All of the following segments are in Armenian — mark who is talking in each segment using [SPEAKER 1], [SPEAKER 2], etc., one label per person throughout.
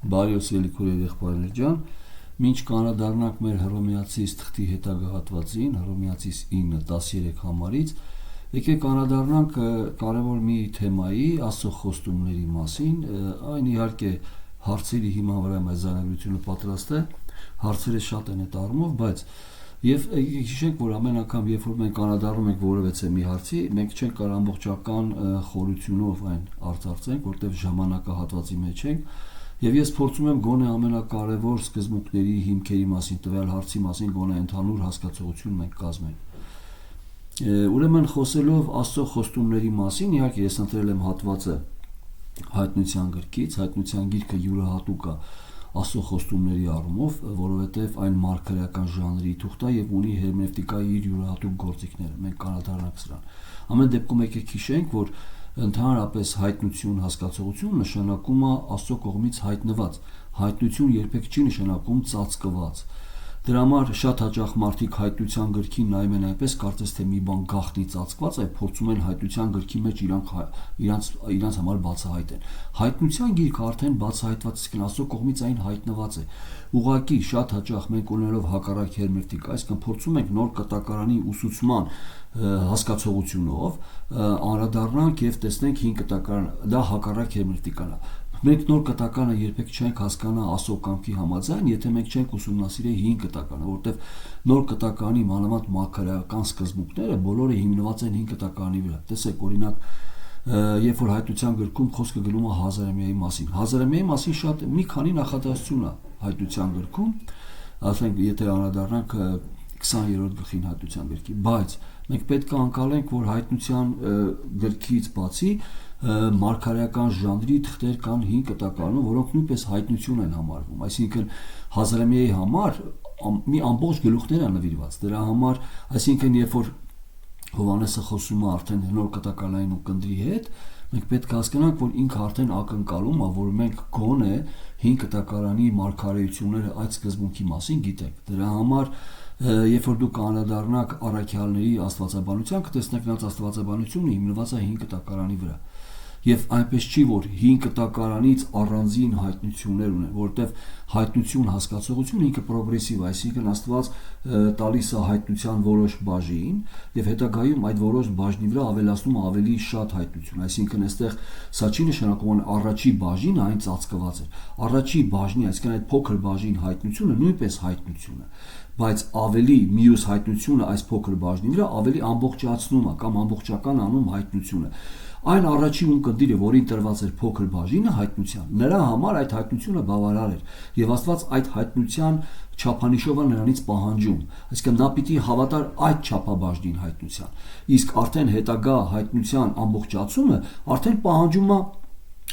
[SPEAKER 1] Բարի սիրելի քույրեր եղբայրներ ջան, մինչ կանադառնանք մեր Հռոմեացիս թղթի հետագա հատվածին, Հռոմեացիս 9:13 համարից, եկեք կանադառնանք կարևոր մի թեմայի, Աստծո խոստումների մասին, այն իհարկե հարցերի հիման վրա այս զանազանությունը պատրաստ է, հարցերը շատ են այդ առումով, բայց եւ հիշենք, որ ամեն անգամ, երբ որ մենք կանադառնում ենք որևէ մի հարցի, մենք չենք կարող ամբողջական խորությունով այն արծարծենք, որտեղ ժամանակահատվածի մեջ ենք. Եվ ես փորձում եմ գոնե ամենակարևոր սկզբունքների, հիմքերի մասին, տվյալ հարցի մասին գոնե ընդհանուր հասկացողություն մենք կազմենք։ Ուրեմն խոսելով Աստծո խոստումների մասին, իհարկե ես ընտրել եմ հատվածը Հայտնության գրքից, Հայտնության գիրքը յուրահատուկ է Աստծո խոստումների առումով, որովհետև այն մարգարեական ժանրի թուղթ է եւ ունի հերմենևտիկայի իր յուրահատուկ գործիքները։ Մենք կանադառնանք սրան։ Ամեն դեպքում եկեք հիշենք, որ ընդհանրապես հայտնություն հասկացողություն նշանակում է Աստծո կողմից հայտնված, հայտնություն երբեք չի նշանակում ծածկված։ Դրա համար շատ հաճախ մարդիկ հայտնության գրքին նայում են այնպես, կարծես թե մի բան գաղտնի ծածկված է, փորձում են հայտնության գրքի մեջ իրանց համար բացահայտեն։ Հայտնության գիրքը արդեն բացահայտված, իսկ Աստծո կողմից այն հայտնված է։ Ուղղակի շատ հաճախ մենք ունենալով հակառակ հերմենևտիկա, այսինքն փորձում ենք նոր կտակարանի ուսուցման հասկացողությունով անդրադառնանք եւ տեսնենք 5 կտակարան, դա հակառակ հերմենևտիկան է։ Մենք նոր կտակարանը երբեք չենք հասկանա Աստծո կամքի համաձայն, եթե մենք չենք ուսումնասիրել 5 կտակարանը, որովհետեւ նոր կտակարանի մանավանդ մարգարեական սկզբունքները բոլորը հիմնված են 5 կտակարանի վրա։ Տեսեք, օրինակ, երբ որ հայտնության գրքում խոսքը գնում է Հազարամիայի մասին։ Հազարամիայի մասին շատ մի քանի նախադասություն է հայտնության գրքում, ասենք, եթե անդրադառնանք 20-րդ գլխին հայտնության գրքի, բայց մենք պետք է անցալենք, որ հայտնության գրքից բացի մարգարեական ժանրի թղթեր կան 5 կտակարանում, որոնք նույնպես հայտնություն են համարվում, այսինքն Հազարամիայի համար մի ամբողջ գլուխներ է նվիրված, դրա համար, այսինքն երբ որ Հովհաննեսը խոսում է արդեն նոր կտակարային ու կնդրի հետ, մենք պետք է հասկանանք, որ ինքը արդեն ակնկալում է, որ մենք գոնե 5 կտակարանի մարգարեությունները այդ սկզբունքի մասին գիտենք։ Դրա համար երբ որ դուք անդրադառնաք առաքյալների աստվածաբանության, կտեսնեք նրանց աստվածաբանությունը հիմնված է 5 կտակարանի վրա։ Եվ այնպես չի, որ 5 կտակարանից առանձին հայտնություններ ունեն, որովհետև հայտնություն հասկացողությունը ինքը պրոգրեսիվ է, այսինքն Աստված տալիս է հայտնության որոշ բաժին եւ հետագայում այդ որոշ բաժնի վրա ավելացնում է ավելի շատ հայտնություն, այսինքն այստեղ սա չի նշանակում, որ առաջի բաժինը այն ծածկված է։ Առաջի բաժնի, այսինքն այդ փոքր բաժին հայտնությունը նույնպես հայտնություն է, բայց ավելի մյուս հայտնությունը այս փոքր բաժնի վրա ավելի ամբողջացնում է կամ ամբողջական անում հայտնությունը։ Այն առաջի ունկնդիրը, որին տրված էր փոքր բաժինը հայտնության, նրա համար այդ հայտնությունը բավարար էր եւ Աստված այդ հայտնության չափանիշով է նրանից պահանջում, այսինքն նա պիտի հավատար այդ չափաբաժնին հայտնության, իսկ արդեն հետագա հայտնության ամբողջացումը արդեն պահանջում է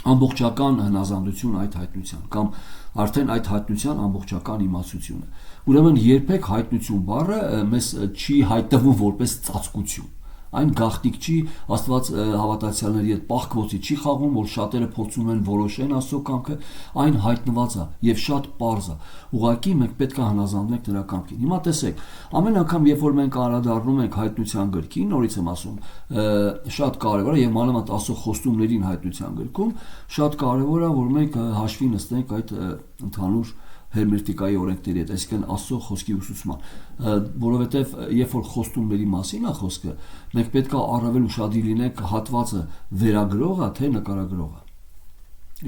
[SPEAKER 1] ամբողջական հնազանդություն այդ հայտնության կամ արդեն այդ հայտնության ամբողջական իմացությունը։ Ուրեմն երբեք հայտնություն բառը մեզ չի հայտնվում որպես ծածկություն։ Այն գաղտնիք չի, Աստված հավատացյալների հետ պաղկոցի չի խաղում, որ շատերը փորձում են որոշեն Աստծո կամքը, այն հայտնված է եւ շատ պարզ է։ Ուղղակի մենք պետք է հնազանդենք նրա կամքին։ Հիմա տեսեք, ամեն անգամ երբ որ մենք անդրադառնում ենք հայտնության գրքին, նորից եմ ասում, շատ կարևոր է եւ մանավանդ Աստծո խոստումներին հայտնության գրքում, շատ կարևոր է, որ մենք հաշվի նստենք այդ ընդհանուր հերմենևտիկայի օրենքների հետ, այսինքն Աստծո խոսքի ուսուցման, որովհետև երբ որ խոստումների մասին է խոսքը, մենք պետք է առավել ուշադիր լինենք հատվածը վերագրողը, թե նկարագրողը։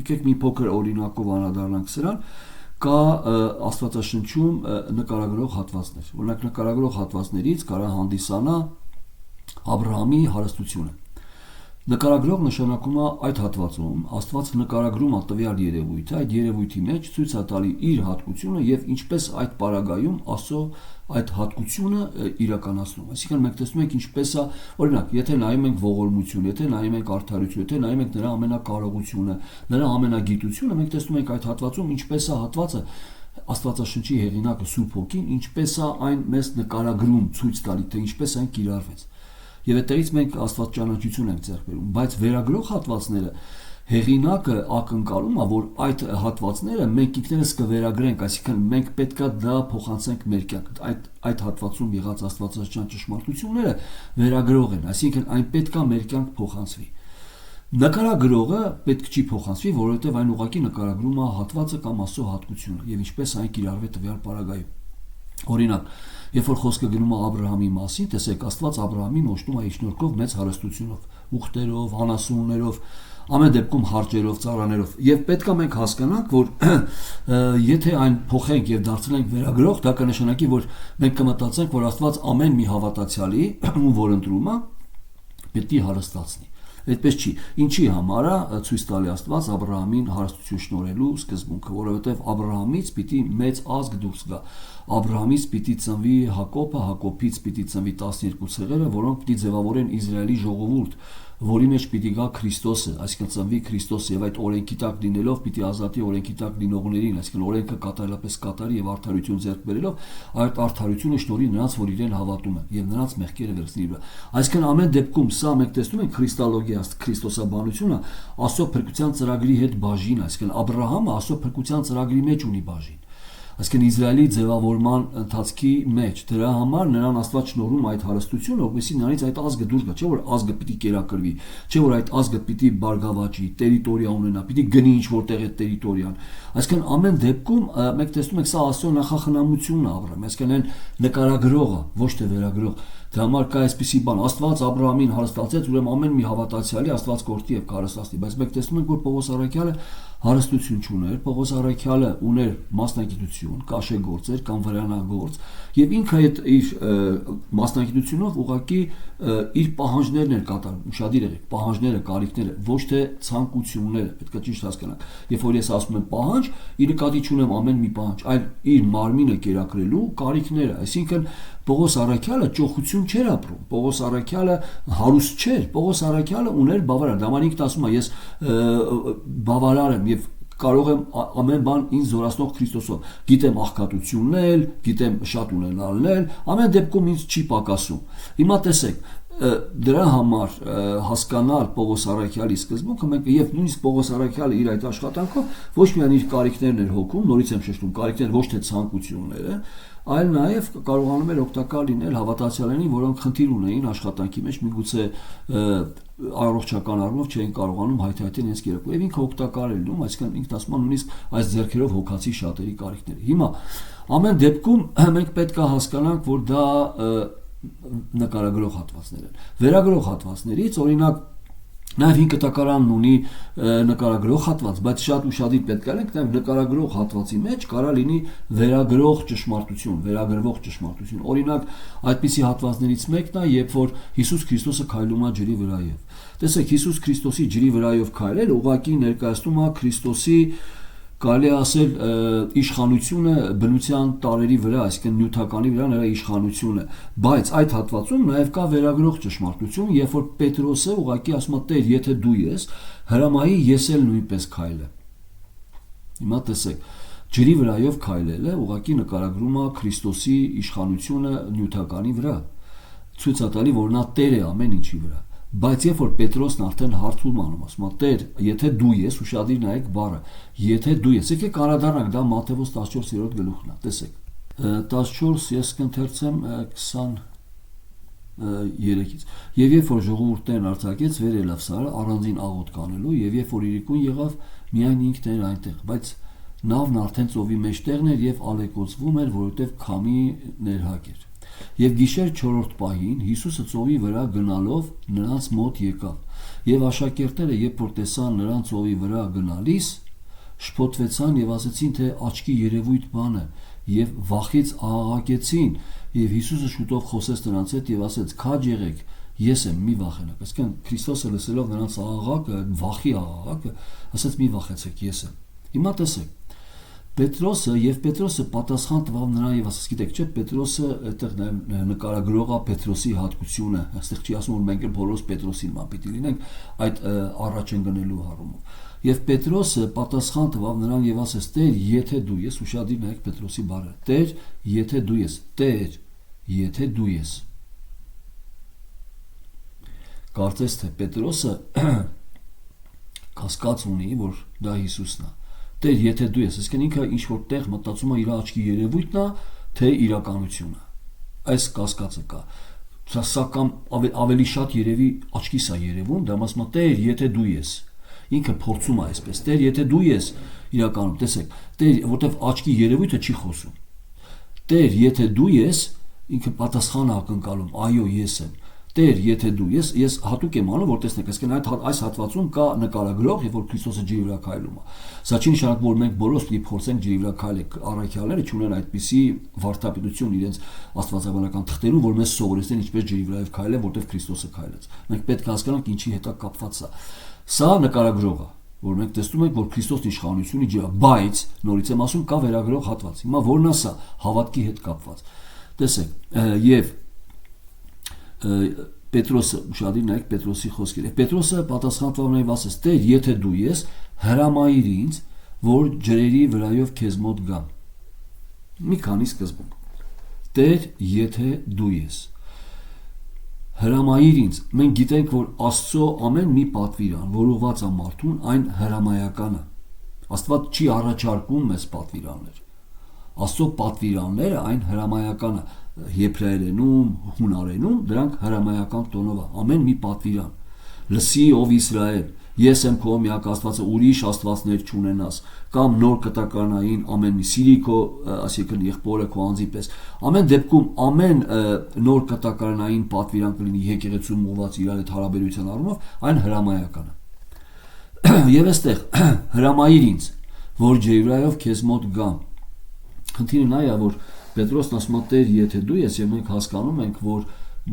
[SPEAKER 1] Եկեք մի փոքր օրինակով անդրադառնանք սրան, կա Աստվածաշնչում նկարագրող հատվածներ։ Օրինակ նկարագրող հատվածներից կարա հանդիսանա Աբրահամի հարստությունը։ Նկարագրող նշանակում է այդ հատվածում Աստված նկարագրում է տվյալ երևույթը, այդ երևույթի մեջ ցույց է տալի իր հատկությունը եւ ինչպես այդ պարագայում Աստծո այդ հատկությունը իրականացնում։ Այսինքն մենք տեսնում ենք ինչպես է, օրինակ, եթե նայում ենք ողորմություն, եթե նայում ենք արդարություն, եթե նայում ենք նրա ամենակարողությունը, նրա ամենագիտությունը, մենք տեսնում ենք այդ հատվածում ինչպես է հատվածը Աստվածաշնչի հեղինակը Սուրբ Հոգին, ինչպես է այն մեզ նկարագրում, ցույց տալի, թե ինչպես այն կիրառվեց։ Եվ այդտեղից մենք աստվածճանաչություն ենք ձեռք բերում, բայց վերագրող հատվածները հեղինակը ակնկալում է, որ այդ հատվածները մենք ինքներս կվերագրենք, այսինքն մենք պետքա դա փոխանցենք մեր կյանք։ Այդ հատվածում եղած աստվածաշնչյան ճշմարտությունները վերագրող են, այսինքն այն պետքա մեր կյանք փոխանցվի։ Նկարագրողը պետք չի փոխանցվի, որովհետև այն ուղղակի նկարագրում է հատվածը կամ Աստծո հատկությունը եւ ինչպես այն կիրառվի տվյալ պարագայում։ Օրինակ, երբ որ խոսքը գնում է Աբ รา համի մասին, տեսեք, Աստված Աբ รา համին օժտում է իր շնորհքով մեծ հարստությունով, ուխտերով, անասուններով, ամեն դեպքում հարճերով, ծառաներով, եւ պետք է մենք հասկանանք, որ եթե այն փոխենք եւ դարձնենք վերագրող, դա կնշանակի, որ մենք կմտածենք, որ Աստված ամեն մի հավատացյալի, ում որ ընտրում է, պետք է հարստացնի։ Այդպես չի։ Ինչի համար է ցույց տալի Աստված Աբ รา համին հարստություն շնորհելու սկզբունքը, որովհետև Աբ รา համից պիտի մեծ ազգ դուրս գա։ Աբ รา համից պիտի ծնվի Հակոբը, Հակոբից պիտի ծնվի 12 ցեղերը, որոնք պիտի ձևավորեն Իսրայելի ժողովուրդ, որի մեջ պիտի գա Քրիստոսը, այսինքն ծնվի Քրիստոսը եւ այդ օրենքի տակ լինելով պիտի ազատի օրենքի տակ լինողներին, այսինքն օրենքը կատարելապես կատարի եւ արդարություն ձեռք բերելով, այդ արդարությունը շնորհի նրանց, որ իրեն հավատում են եւ նրանց մեղքերը վերցնի իր վրա։ Այսինքն ամեն դեպքում սա մենք տեսնում ենք քրիստալոգիա, քրիստոսաբանությունը Աստծո փրկության ծրագրի հետ բաժին, այսինքն Աբ รา համը Աստծո փրկության ծրագրի մեջ ունի բաժին։ Այսինքն Իսրայելի ձևավորման ընթացքի մեջ դրա համար նրան Աստված շնորհում այդ հարստությունը, որովհետեւ նրանից այդ ազգը դուրս գա, չէ՞ որ ազգը պիտի կերակրվի, չէ՞ որ այդ ազգը պիտի բարգավաճի, տերիտորիա ունենա, պիտի գնի ինչ որտեղ է տերիտորիան։ Այսինքն ամեն դեպքում մենք տեսնում ենք սա Աստծո նախախնամությունն է Աբ รา համին, այսինքն այն նկարագրողը, ոչ թե վերագրող։ Դրա համար կա այսպիսի բան, Աստված Աբ รา համին հարստացեց, ուրեմն ամեն մի հավատացյալի Աստված կորտի եւ կարստացնի, բայց մենք տեսնում ենք, որ Պողոս առաքյալը հարստություն չուներ, Պողոս առաքյալը ուներ մասնագիտություն, կաշեգործեր կամ վրանագործ, եւ ինքը այդ իր մասնագիտությունով ուղղակի իր պահանջներն էր կատարում, ուշադիր եղեք, պահանջները, կարիքները, ոչ թե ցանկությունները, պետք է ճիշտ հասկանաք։ Երբ որ ես ասում եմ պահանջ, ի նկատի չունեմ ամեն մի պահանջ, այլ իր մարմինը կերակրելու կարիքները, այսինքն Պողոս առաքյալը ճոխություն չէր ապրում, Պողոս առաքյալը հարուստ չէր, Պողոս առաքյալը ուներ բավարար, դա մանիք ասում է, ես բավարար եմ եւ կարող եմ ամեն բան ինձ զորացնող Քրիստոսով, գիտեմ աղքատություններ, գիտեմ շատ ունենալներ, ամեն դեպքում ինձ չի պակասում։ Հիմա տեսեք, դրա համար հասկանալ Պողոս առաքյալի սկզբունքը մենք եւ նույնիսկ Պողոս առաքյալը իր այդ աշխատանքով ոչ միայն իր կարիքներն էր հոգում, նորից եմ շեշտում, կարիքներ ոչ թե ցանկությունները, այլ նաեւ կարողանում էր օգտակար լինել հավատացյալներին, որոնք խնդիր ունեին աշխատանքի մեջ, միգուցե առողջական առումով չէին կարողանում հայթայթել իրենց կերակուրը, եւ ինքը օգտակար էր լինում, այսինքն ինքն ասում է նույնիսկ այս ձեռքերով հոգացի շատերի կարիքները։ Հիմա ամեն դեպքում մենք պետք է հասկանանք, որ դա նկարագրող հատվածներ են։ Վերագրող հատվածներից, օրինակ, նաև 5 կտակարանն ունի նկարագրող հատված, բայց շատ ուշադիր պետք է լինենք, նաև նկարագրող հատվածի մեջ կարա լինի վերագրող ճշմարտություն, վերագրվող ճշմարտություն։ Օրինակ, այդպիսի հատվածներից մեկն է, երբ որ Հիսուս Քրիստոսը քայլում է ջրի վրայով։ Տեսեք, Հիսուս Քրիստոսի ջրի վրայով քայլել ուղղակի ներկայացնում է Քրիստոսի կարելի ասել իշխանությունը բնության տարերի վրա, այսինքն նյութականի վրա նրա իշխանությունը, բայց այդ հատվածում նաև կա վերագրող ճշմարտություն, երբ որ Պետրոսը ուղղակի ասում է Տեր, եթե դու ես, հրամայի ես էլ նույնպես քայլեմ։ Հիմա տեսեք, ջրի վրայով քայլելը ուղղակի նկարագրում է Քրիստոսի իշխանությունը նյութականի վրա, ցույց է տալի, որ նա Տեր է ամեն ինչի վրա։ Բայց երբ որ Պետրոսն արդեն հարցում անում, ասում է Տեր, եթե դու ես, ուշադիր նայեք բառը, եթե դու ես, եկեք անդրադառնանք, դա Մատթեոս 14-րդ գլուխն է, տեսեք, 14 ես կընթերցեմ 23-ից։ Եվ երբ որ ժողովուրդներն արձակեց, վեր ելավ Սարը առանձին աղոթք անելու, եւ երբ որ իրիկուն եղավ, միայն ինքն էր այնտեղ, բայց նավն արդեն ծովի մեջտեղն էր եւ ալեկոծվում էր, որովհետեւ քամի ներհակ էր։ Եվ գիշեր 4-րդ պահին Հիսուսը ծովի վրա գնալով նրանց մոտ եկավ, եւ աշակերտները, երբ որ տեսան նրան ծովի վրա գնալիս, շփոթվեցան եւ ասացին, թե աչքի երևույթ բան է, եւ վախից աղաղակեցին, եւ Հիսուսը շուտով խոսեց նրանց հետ եւ ասեց. «Քաջ եղեք, ես եմ, մի վախենաք»։ Այսինքն Քրիստոսը լսելով նրանց աղաղակը, վախի աղաղակը, ասաց՝ «Մի վախեցեք, ես եմ»։ Հիմա տեսեք, Պետրոսը պատասխան տվավ նրան եւ ասաց, գիտեք, չէ, Պետրոսը այդտեղ նկարագրող է Պետրոսի հատկությունը, այստեղ չի ասում, որ մենք բոլորս Պետրոսին ման պիտի լինենք այդ առաջ ընկնելու առումով։ Եվ Պետրոսը պատասխան տվավ նրան եւ ասաց. Տեր, եթե դու ես, ուշադիր նայեք Պետրոսի բառը, Տեր, եթե դու ես, Տեր, եթե դու ես։ Կարծես թե Պետրոսը կասկած ունի, որ դա Հիսուսն է։ Տեր, եթե դու ես, այսինքն ինքը ինչ որ տեղ մտածում է իր աչքի երևույթն է, թե իրականությունը։ Այս կասկածը կա։ Սա կամ ավելի շատ երևի աչքիս է երևում, դա ասում է Տեր, եթե դու ես։ Ինքը փորձում է այսպես, Տեր, եթե դու ես, իրականում, տեսեք, Տեր, որտեվ աչքի երևույթը չի խոսում։ Տեր, եթե դու ես, ինքը պատասխան է ակնկալում, այո, ես եմ։ Տեր, եթե դու ես հատուկ եմ անում, որ տեսնեք, այս հատվածում կա նկարագրող, եւ որ Քրիստոսը ջրի վրա քայլում է։ Սա չի նշանակում, որ մենք բոլորս պիտի փորձենք ջրի վրա քայլել, առաքյալները չունեն այդպիսի վարդապետություն իրենց աստվածաբանական թղթերում, որ մեզ սովորեցնեն ինչպես ջրի վրայով քայլել, որտեղ Քրիստոսը քայլեց։ Մենք պետք է հասկանանք ինչի հետ է կապված սա։ Սա նկարագրող է, որ մենք տեսնում ենք, որ Քրիստոսի իշխանությունը ջրի, բայց նորից եմ ասում, կա վերագրող հատված։ Հիմա որն է սա, հավատքի հետ կապված։ Տեսեք, եւ Պետրոսը, ուշադիր նայեք Պետրոսի խոսքերը։ Պետրոսը պատասխանատվորին ասեց. Տեր, եթե դու ես, հրամայիր ինձ, որ ջրերի վրայով քեզ մոտ գամ։ Մի քանի սկզբունք։ Տեր, եթե դու ես, հրամայիր ինձ։ Մենք գիտենք, որ Աստծո ամեն մի պատվիրան, որ ուղղված է մարդուն, այն հրամայական է։ Աստված չի առաջարկում մեզ պատվիրաններ։ Աստծո պատվիրանները այն հրամայական է։ Եբրայերենում, հունարենում դրանք հրամայական տոնով է։ Ամեն մի պատվիրան։ Լսի ով Իսրայել, ես եմ քո միակ Աստվածը, ուրիշ աստվածներ չունենաս, կամ նոր կտակարանային ամեն մի սիրիկո, այսինքն եղբորը քո անձի պես։ Ամեն դեպքում ամեն նոր կտակարանային պատվիրան կլինի եկեղեցում ուղղված իրար հետ հարաբերության առումով, այն հրամայական է։ Եվ այստեղ հրամայիր ինձ, որ ջրի վրայով քեզ մոտ գամ։ Խնդիրը նա է, որ Պետրոսն ասում է Տեր, եթե դու ես, եւ մենք հասկանում ենք, որ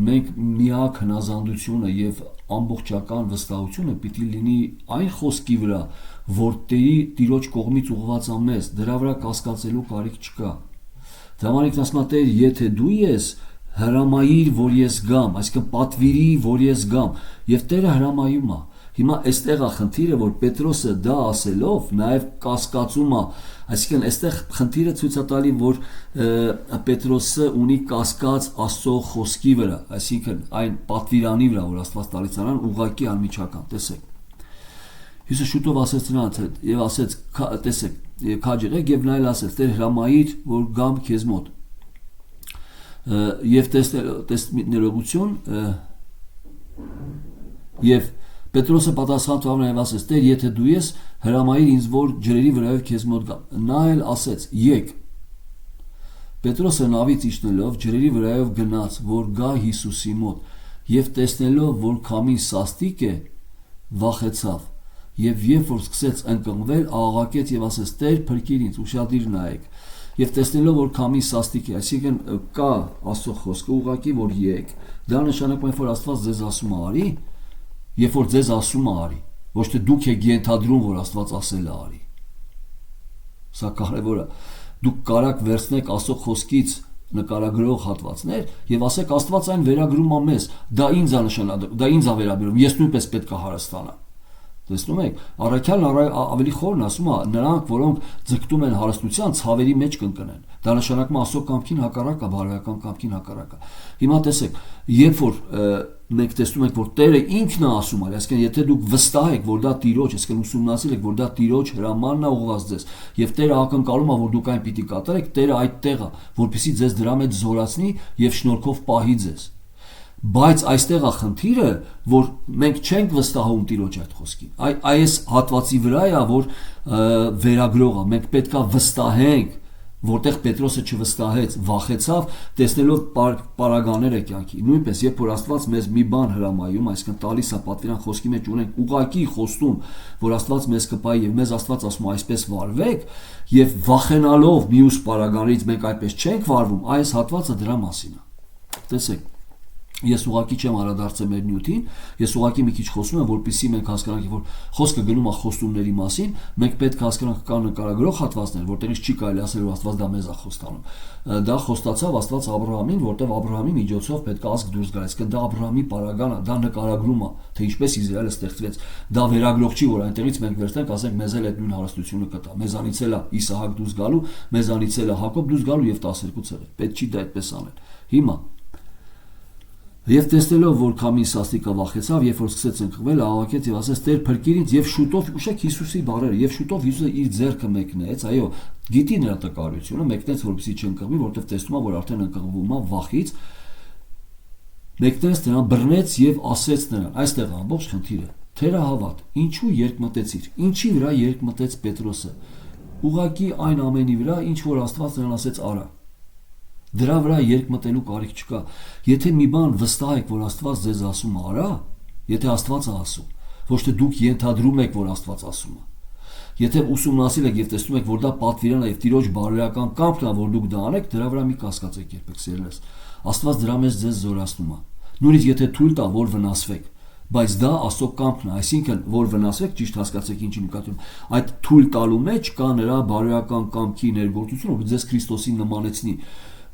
[SPEAKER 1] մենք միակ հնազանդությունը եւ ամբողջական վստահությունը պիտի լինի այն խոսքի վրա, որ Տիրոջ կողմից ուղղված է մեզ, դրա վրա կասկածելու կարիք չկա։ Դրամանիկն ասում է Տեր, եթե դու ես, հրամայիր, որ ես գամ, այսինքն պատվիրի, որ ես գամ, եւ Տերը հրամայում է։ Հիմա այստեղ է խնդիրը, որ Պետրոսը դա ասելով նաև կասկածում է, այսինքն այստեղ խնդիրը ցույց է տալի, որ Պետրոսը ունի կասկած Աստծո խոսքի վրա, այսինքն այն պատվիրանի վրա, որ Աստված տալիս նրան ուղղակի անմիջական, տեսեք։ Հիսուսը շուտով ասեց նրանց հետ եւ ասեց, տեսեք, քաջ եղեք եւ նա էլ ասեց, Տեր հրամայիր, որ գամ քեզ մոտ։ Եվ ներողություն եւ Պետրոսը պատասխան տվավ նաև ասեց. Տեր, եթե դու ես, հրամայիր ինձ, որ ջրերի վրայով քեզ մոտ գամ։ Նա էլ ասեց. Եկ։ Պետրոսը նավից իջնելով ջրերի վրայով գնաց, որ գա Հիսուսի մոտ, եւ տեսնելով, որ քամին սաստիկ է, վախեցավ։ Եվ երբ որ սկսեց ընկղմվել, աղաղակեց եւ ասեց. Տեր, փրկիր ինձ, ուշադիր նայեք։ Եվ տեսնելով, որ քամին սաստիկ է, այսինքն կա Աստծո խոսքը ուղղակի, որ եկ, դա նշանակում է, որ Աստված ձեզ ասում է արի, երբ որ ձեզ ասում է արի, ոչ թե դուք եք ենթադրում, որ Աստված ասել է արի։ Սա կարևոր է։ Դուք կարաք վերցնեք Աստծո խոսքից նկարագրող հատվածներ եւ ասեք Աստված այն վերագրում է մեզ, դա ինձ է նշանակում, դա ինձ է վերաբերում, ես նույնպես պետք է հարստանամ։ Տեսնում եք, առաքյալն ավելի խորն ասում է, նրանք, որոնք ձգտում են հարստության, ցավերի մեջ կընկնեն։ Դա նշանակում է Աստծո կամքին հակառակ է, բարոյական կամքին հակառակ է։ Հիմա տեսեք, երբ որ մենք տեսնում ենք, որ Տերը ինքն է ասում, այսինքն եթե դուք վստահ եք, որ դա Տիրոջ, այսինքն ուսումնասիրել եք, որ դա Տիրոջ հրամանն է ուղղված ձեզ, եւ Տերը ակնկալում է, որ դուք այն պիտի կատարեք, Տերը այդտեղ է, որպեսզի ձեզ դրա մեջ զորացնի եւ շնորհքով պահի ձեզ։ Բայց այստեղ է խնդիրը, որ մենք չենք վստահում Տիրոջ այդ խոսքին։ Այս հատվածի վրա է, որ վերագրողը մենք պետքա վստահենք, որտեղ Պետրոսը չվստահեց, վախեցավ, տեսնելով պարագաները կյանքի։ Նույնպես, երբ որ Աստված մեզ մի բան հրամայում, այսինքն տալիս է պատվիրան խոսքի մեջ ունենք ուղակի խոստում, որ Աստված մեզ կպայի եւ մեզ Աստված ասում է այսպես վարվեք, եւ վախենալով մյուս պարագաներից մենք այդպես չենք վարվում, այս հատվածը դրա մասին է։ Տեսեք, ես ուղակի չեմ անդրադարձել մեր նյութին, ես ուղակի մի քիչ խոսում եմ, որպեսզի մենք հասկանանք, որ խոսքը գնում է խոստումների մասին, մենք պետք է հասկանանք կան նկարագրող հատվածներ, որտեղից չի կարելի ասել, որ Աստված դա մեզ է խոստանում։ Դա խոստացավ Աստված Աբրահամին, որտեղ Աբրահամի միջոցով պետք է ազգ դուրս գա, այսինքն դա Աբրահամի պարագան է, դա նկարագրում է, թե ինչպես Իսրայելը ստեղծվեց։ Դա վերագրող չի, որ այնտեղից մենք վերցնենք, ասենք մեզ էլ այդ նույն հարստությունը կտա։ Մեզանից էլ է Իսահակ դուրս գալու, մեզանից էլ է Հակոբ դուրս գալու եւ 12 ցեղը։ Պետք չի դա այդպես անել։ Հիմա Եվ տեսնելով, որ քամին սաստիկը վախեցավ, երբ որ սկսեց ընկղմել, աղաղակեց եւ ասեց. Տեր փրկիր ինձ, եւ շուտով ուշեք Հիսուսի բառերը, եւ շուտով Հիսուսը իր ձեռքը մեկնեց, այո, գիտի նրա տկարությունը, մեկնեց, որպեսզի չընկղմի, որտեղ տեսնում է, որ արդեն ընկղմվում է վախից, մեկնեց նրան, բռնեց եւ ասեց նրան. այստեղ ամբողջ խնդիրը, թերահավատ, ինչու երկմտեցիր, ինչի վրա երկմտեց Պետրոսը, ուղղակի այն ամենի վրա, ինչ որ Աստված նրան ասեց արա, դրա վրա երկմտելու կարիք չկա, եթե մի բան վստահ եք, որ Աստված ձեզ ասում արա, եթե Աստված է ասում, ոչ թե դուք ենթադրում եք, որ Աստված ասում է, եթե ուսումնասիրել եք եւ տեսնում եք, որ դա պատվիրան է եւ Տիրոջ բարոյական կամքն է, որ դուք դա անեք, դրա վրա մի կասկածեք երբեք, սիրելիներ, Աստված դրա մեջ ձեզ զորացնում է, նույնիսկ եթե թույլ տա, որ վնասվեք, բայց դա Աստծո կամքն է, այսինքն որ վնասվեք, ճիշտ հասկացեք ինչի նկատի ունեմ, այդ թույլ տալու մեջ կա նրա բարոյական կամքի ներգործությունը, որ ձեզ Քրիստոսին նմանեցնի,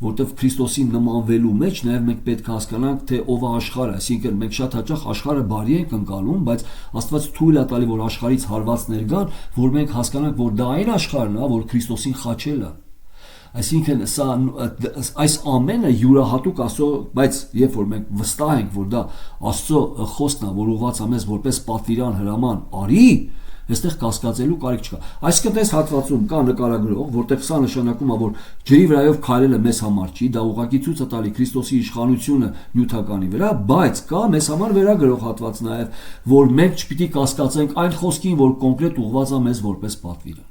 [SPEAKER 1] որտեվ Քրիստոսին նմանվելու մեջ նաև մենք պետք է հասկանանք, թե ով է աշխարհը, այսինքն մենք շատ հաճախ աշխարհը բարի ենք ընկալում, բայց Աստված թույլ է տալի, որ աշխարհից հարվածներ գան, որ մենք հասկանանք, որ դա այն աշխարհն է, որ Քրիստոսին խաչել է։ Այսինքն սա այս ամենը յուրահատուկ Աստծո, բայց երբ որ մենք վստահ ենք, որ դա Աստծո խոսքն է, որ ուղղված է մեզ որպես պատվիրան հրաման, արի, այստեղ կասկածելու կարիք չկա։ Այսինքն այս հատվածում կա նկարագրող, որտեղ սա նշանակում է, որ ջրի վրայով քայլելը մեզ համար չի, դա ուղղակի ցույց է տալի Քրիստոսի իշխանությունը նյութականի վրա, բայց կա մեզ համար վերագրող հատված նաև, որ մենք չպիտի կասկածենք այն խոսքին, որ կոնկրետ ուղղված է մեզ որպես պատվիրան։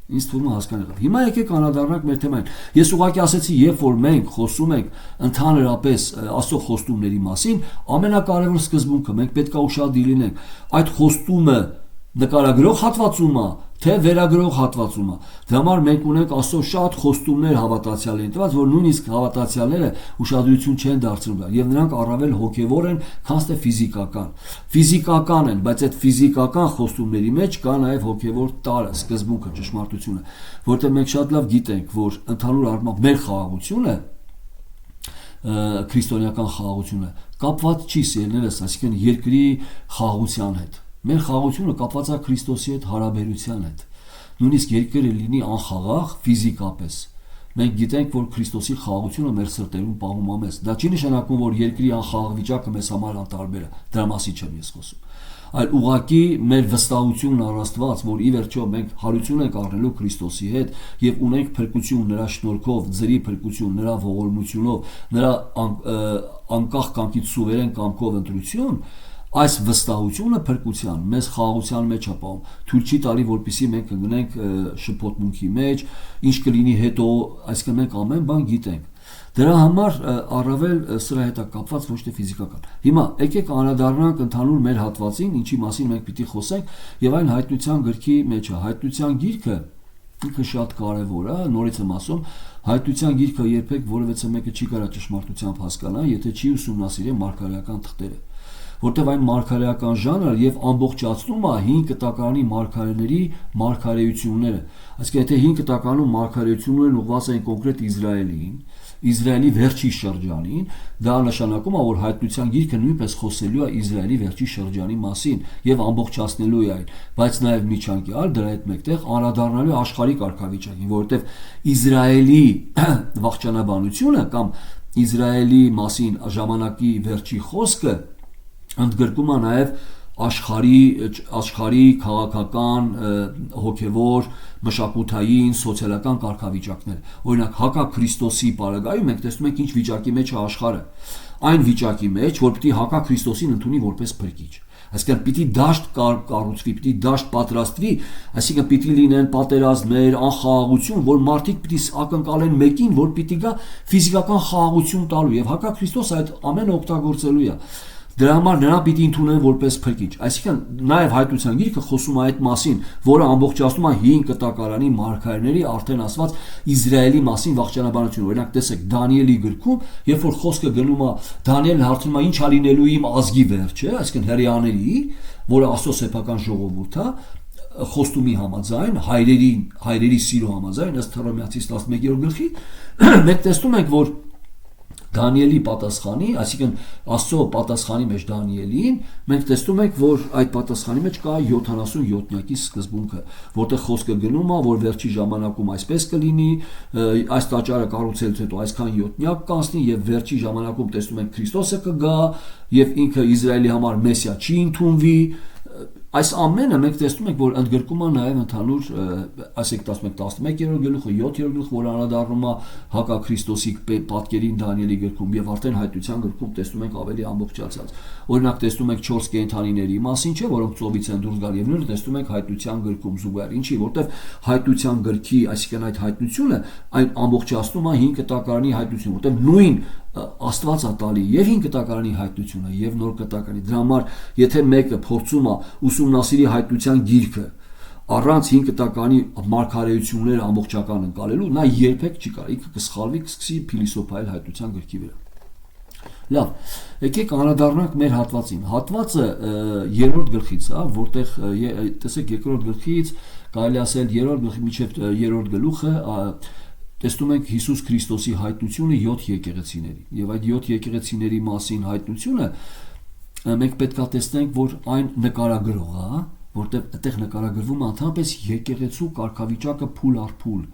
[SPEAKER 1] Ինձ թվում է հասկանալի։ Հիմա եկեք անդրադառնանք մեր թեմային։ Ես ուղղակի ասացի, երբ որ մենք խոսում ենք ընդհանրապես Աստծո խոստումների մասին, ամենակարևոր սկզբունքը մենք պետք է ուշադիր լինենք։ Այդ խոստումը նկարագրող հատվածում է, թե վերագրող հատվածում է։ Դրա համար մենք ունենք Աստծո շատ խոստումներ հավատացյալներին տված, որ նույնիսկ հավատացյալները ուշադրություն չեն դարձնում դրա, եւ նրանք առավել հոգեվոր են, քան թե ֆիզիկական։ Ֆիզիկական են, բայց այդ ֆիզիկական խոստումների մեջ կա նաեւ հոգեվոր տարը, սկզբունքը, ճշմարտությունը, որտեղ մենք շատ լավ գիտենք, որ ընդհանուր առմամբ մեր խաղաղությունը քրիստոնեական խաղաղությունը կապված չի սիրելիներս, այսինքն երկրի խաղաղության հետ։ Մեր խաղաղությունը կապված է Քրիստոսի հետ հարաբերության հետ։ Նույնիսկ երկրը լինի անխաղաղ ֆիզիկապես։ Մենք գիտենք, որ Քրիստոսի խաղաղությունը մեր սրտերում պահում է մեզ։ Դա չի նշանակում, որ երկրի անխաղաղ վիճակը մեզ համար անտարբեր է։ Դրա մասին չեմ ես խոսում։ Այլ ուղղակի մեր վստահությունն առ Աստված, որ ի վերջո մենք հարություն ենք առնելու Քրիստոսի հետ եւ ունենք փրկություն նրա շնորհքով, ձրի փրկություն, նրա ողորմությունով, նրա անկախ կամքից սուվերեն կամքով ընտրություն, այս վստահությունը փրկության մեզ խաղաղության մեջ է պահում, թույլ չի տալի, որպեսզի մենք ընկնենք շփոթմունքի մեջ, ինչ կլինի հետո, այսինքն մենք ամեն բան գիտենք։ Դրա համար առավել սրա հետ է կապված ոչ թե ֆիզիկական։ Հիմա եկեք անդրադառնանք ընդհանուր մեր հատվածին, ինչի մասին մենք պիտի խոսենք, եւ այն հայտնության գրքի մեջ է։ Հայտնության գիրքը ինքը շատ կարևոր է, նորից եմ ասում, հայտնության գիրքը երբեք որևէ մեկը չի կարող ճշմարտությամբ հասկանալ, եթե չի ուսումնասիրել մարգարեական թղթերը, որտեղ այն մարգարեական ժանրը եւ ամբողջացնում է 5 կտակարանի մարգարեների մարգարեությունները։ Այսինքն եթե 5 կտակարանում մարգարեություններն ուղղված են կոնկրետ Իսրայելին, Իսրայելի վերջի շրջանին, դա նշանակում է, որ հայտնության գիրքը նույնպես խոսելու է Իսրայելի վերջի շրջանի մասին եւ ամբողջացնելու է այն, բայց նաեւ միջանկյալ դրա հետ մեկտեղ անդրադառնալու աշխարհի կարգավիճակին, որովհետեւ Իսրայելի վախճանաբանությունը կամ Իսրայելի մասին ժամանակի վերջի խոսքը ընդգրկում է նաև աշխարհի քաղաքական, հոգևոր, մշակութային, սոցիալական կարգավիճակներ։ Օրինակ հակաքրիստոսի պարագայում մենք տեսնում ենք ինչ վիճակի մեջ է աշխարհը։ Այն վիճակի մեջ, որ պիտի հակաքրիստոսին ընդունի որպես փրկիչ։ Այսինքն պիտի դաշտ կառուցվի, պիտի դաշտ պատրաստվի, այսինքն պիտի լինեն պատերազմներ, անխաղաղություն, որ մարդիկ պիտի ակնկալեն մեկին, որ պիտի գա ֆիզիկական խաղաղություն տալու եւ հակաքրիստոսը այդ ամենը օգտագործելու է։ Դրա համար նրան պիտի ընդունեն որպես փրկիչ։ Այսինքն նաև հայտնության գիրքը խոսում է այդ մասին, որը ամբողջացնում է 5 կտակարանի մարգարեների արդեն ասված Իսրայելի մասին վախճանաբանությունը։ Օրինակ տեսեք Դանիելի գրքում, երբ որ խոսքը գնում է, Դանիելն հարցնում է ինչ ա լինելու իմ ազգի վերջը, այսինքն հրեաների, որը Աստծո սեփական ժողովուրդ է, խոստումի համաձայն, հայրերի սիրո համաձայն, ըստ Հռոմեացիս 11-րդ գլխի, մենք տեսնում ենք, որ Դանիելի պատասխանի, այսինքն Աստծո պատասխանի մեջ Դանիելին, մենք տեսնում ենք, որ այդ պատասխանի մեջ կա 77-յակի սկզբունքը, որտեղ խոսքը գնում է, որ վերջի ժամանակում այսպես կլինի, այս տաճարը կառուցելուց հետո այսքան 7-նյակ կանցնի եւ վերջի ժամանակում տեսնում ենք Քրիստոսը կգա եւ ինքը Իսրայելի համար Մեսիա չի ընդունվի, Այս ամենը մենք տեսնում ենք, որ ընդգրկում է նաև ընդհանուր, ասենք 11-րդ գլուխը, 7-րդ գլուխը, որ անդրադառնում է հակաքրիստոսի պատկերին Դանիելի գրքում, եւ արդեն հայտնության գրքում տեսնում ենք ավելի ամբողջացած։ Օրինակ տեսնում ենք 4 կենդանիների մասին, չէ, որոնք ծովից են դուրս գալ, եւ նույնը տեսնում ենք հայտնության գրքում զուգահեռ։ Ինչի, որտեվ հայտնության գրքի, այսինքն այդ հայտնությունը այն ամբողջացնում է 5 կտակարանի հայտնությունը, որտեվ նույն Աստվածը տալի եւ 5 կտակարանի հայտնությունը եւ նոր կտակարանի։ Դրա համար, եթե մեկը փորձում է ուսումնասիրի հայտնության գիրքը առանց 5 կտակարանի մարգարեությունները ամբողջական ընկալելու, նա երբեք չի կարող, ինքը կսխալվի, կսկսի փիլիսոփայել հայտնության գրքի վրա։ Լավ, եկեք անդրադառնանք մեր հատվածին։ Հատվածը 3-րդ գլխից է, որտեղ տեսեք 2-րդ գլխից կարելի ասել 3-րդ գլխի միջև 3-րդ գլուխը տեսնում ենք Հիսուս Քրիստոսի հայտնությունը 7 եկեղեցիների։ Եվ այդ 7 եկեղեցիների մասին հայտնությունը մենք պետք է տեսնենք, որ այն նկարագրող է, որտեղ այդտեղ նկարագրվում է ընդհանրապես եկեղեցու կարգավիճակը փուլ առ փուլ։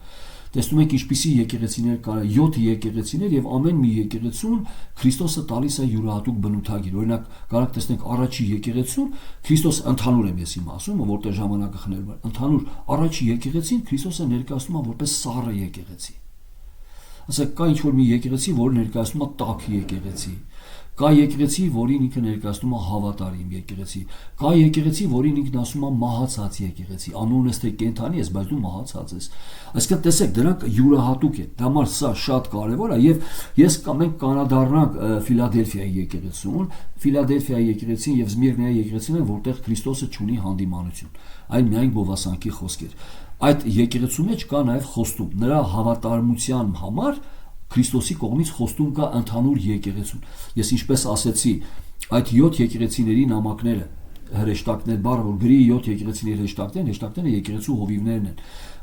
[SPEAKER 1] Տեսնում ենք ինչպիսի եկեղեցիներ կա, 7 եկեղեցիներ եւ ամեն մի եկեղեցուն Քրիստոսը տալիս է յուրահատուկ բնութագիր։ Օրինակ, կարող տեսնենք առաջի եկեղեցուն Քրիստոս ընդհանուր եմ ես իմ ասում, որտեղ ժամանակը խներում է։ Ընդհանուր առաջի եկեղեցին Քրիստոսը ներկայացնում է որպես սառը եկեղեցի։ Ասեք կա ինչ-որ մի եկեղեցի, որը ներկայացնում է տաք եկեղեցի։ Կա եկեղեցի, որին ինքը ներկայացնում է հավատարիմ եկեղեցի։ Կա եկեղեցի, որին ինքն ասում է մահացած եկեղեցի։ Անունը թե կենդանի ես, բայց դու մահացած ես։ Այսինքն տեսեք, դրանք յուրահատուկ են։ Դա համար սա շատ կարևոր է եւ մենք կանադառնանք Ֆիլադելֆիայի եկեղեցուն, Ֆիլադելֆիայի եկեղեցին եւ Զմիրնայի եկեղեցին են, որտեղ Քրիստոսը ունի հանդիմանություն։ Այն միայն գովասանքի խոսքեր։ Այդ եկեղեցու մեջ կա նաեւ խոստում։ Նրա հավատարմության համար Քրիստոսի կողմից խոստում կա ընդհանուր եկեղեցուն։ Ես ինչպես ասեցի, այդ 7 եկեղեցիների նամակները հրեշտակներ բառը, որ գրի 7 եկեղեցիների հրեշտակները եկեղեցու հովիվներն են,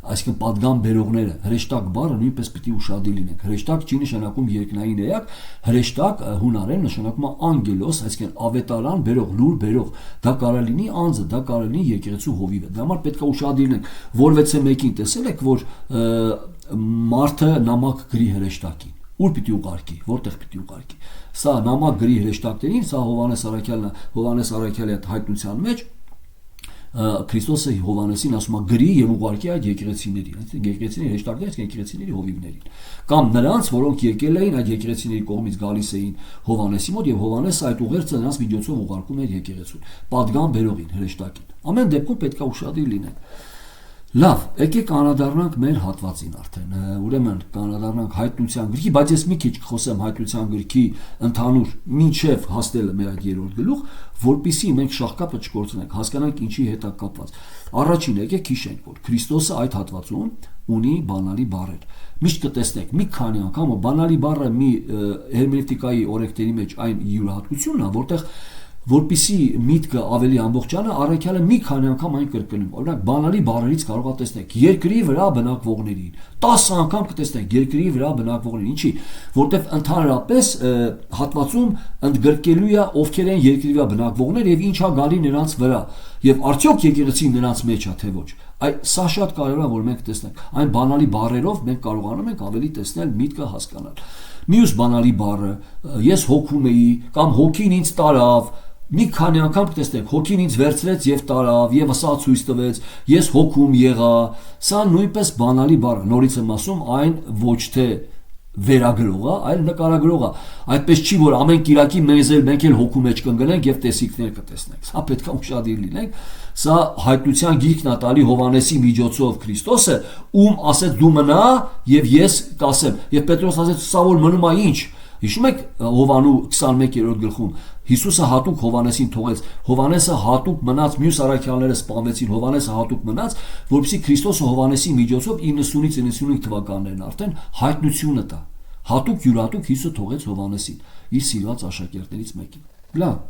[SPEAKER 1] այսինքն падգամ բերողները։ Հրեշտակ բառը նույնպես պիտի ուշադիր լինենք։ Հրեշտակ չի նշանակում երկնային էակ, հրեշտակ հունարեն նշանակում է անգելոս, այսինքն ավետարան բերող, լուր բերող։ Դա կարող լինի անձը, դա կարող լինի եկեղեցու հովիվը։ Դա համար պետք է ուշադիր լինենք։ Որ 6:1-ին տեսել եք, որ մարդը նամակ գրի հրեշտակին։ Ուր պիտի ուղարկի, որտեղ պիտի ուղարկի։ Սա նամակ գրի հրեշտակներին, սա Հովհաննես Առաքյալի հայտնության մեջ Քրիստոսը Հովհաննեսին ասում է գրի եւ ուղարկի այդ եկեղեցիներին, եկեղեցիների հրեշտակներին, եկեղեցիների հովիվներին, կամ նրանց, որոնք եկել էին այդ եկեղեցիների կողմից գալիս էին Հովհաննեսի մոտ եւ Հովհաննեսը այդ ուղերձը նրանց միջոցով ուղարկում էր եկեղեցուն, падգամ բերողին, հրեշտակին։ Ամեն դեպքում պետք է ուշադիր լինենք։ Լավ, եկեք անդրադառնանք մեր հատվածին արդեն։ Ուրեմն անդրադառնանք հայտնության գրքի, բայց ես մի քիչ կխոսեմ հայտնության գրքի ընդհանուր մինչև հասնելը մեր այդ 3-րդ գլուխ, որpիսի մենք շահկապը չկորցնենք, հասկանանք ինչի հետ է կապված։ Առաջին եկեք հիշենք, որ Քրիստոսը այդ հատվածում ունի բանալի բառեր։ Միշտ կտեսնեք մի քանի անգամ բանալի բառը մի հերմենևտիկայի օրենքների մեջ այն յուրահատկությունն է, որտեղ որպիսի միտքը ավելի ամբողջանա, առաքյալը մի քանի անգամ այն կրկնում։ Օրինակ բանալի բառերից կարող է տեսնեք երկրի վրա բնակվողներին, 10 անգամ կտեսնեք երկրի վրա բնակվողներին։ Ինչի, որտեվ ընդհանրապես հատվածում ընդգրկելու է ովքեր են երկրի վրա բնակվողներ եւ ինչա գալի նրանց վրա, եւ արդյոք եկեղեցին նրանց մեջ է թե ոչ։ Սա շատ կարևոր է, որ մենք տեսնենք։ Այն բանալի բառերով մենք կարողանում ենք ավելի տեսնել միտքը հասկանալ։ Մյուս բանալի բառը ես հոգում էի կամ հոգին ինձ տարավ, մի քանի անգամ կտեսնեք, հոգին ինձ վերցրեց եւ տարավ եւ սա ցույց տվեց, ես հոգում եղա։ Սա նույնպես բանալի բառ է, նորից եմ ասում, այն ոչ թե վերագրող է, այլ նկարագրող է։ Այդպես չի, որ ամեն կիրակի մեզ էլ մենք էլ հոգու մեջ կընկնենք եւ տեսիքներ կտեսնենք։ Սա պետք է ուշադիր լինենք։ Սա հայտնության գիրքն է տալի Հովհաննեսի միջոցով Քրիստոսը, ում ասեց դու մնա եւ ես կասեմ։ Եվ Պետրոս ասեց սա որ մնում է ինչ։ Հիշում եք Հովանու 21-րդ գլխում Հիսուսը հատուկ Հովհաննեսին թողեց, Հովհաննեսը հատուկ մնաց, մյուս առաքյալները սպանվեցին, Հովհաննեսը հատուկ մնաց, որպեսզի Քրիստոսը Հովհաննեսի միջոցով 90-ից 95 թվականներն արդեն հայտնությունը տա։ Հատուկ յուրատուկ Հիսուսը թողեց Հովհաննեսին, իր սիրված աշակերտներից մեկին։ Լավ,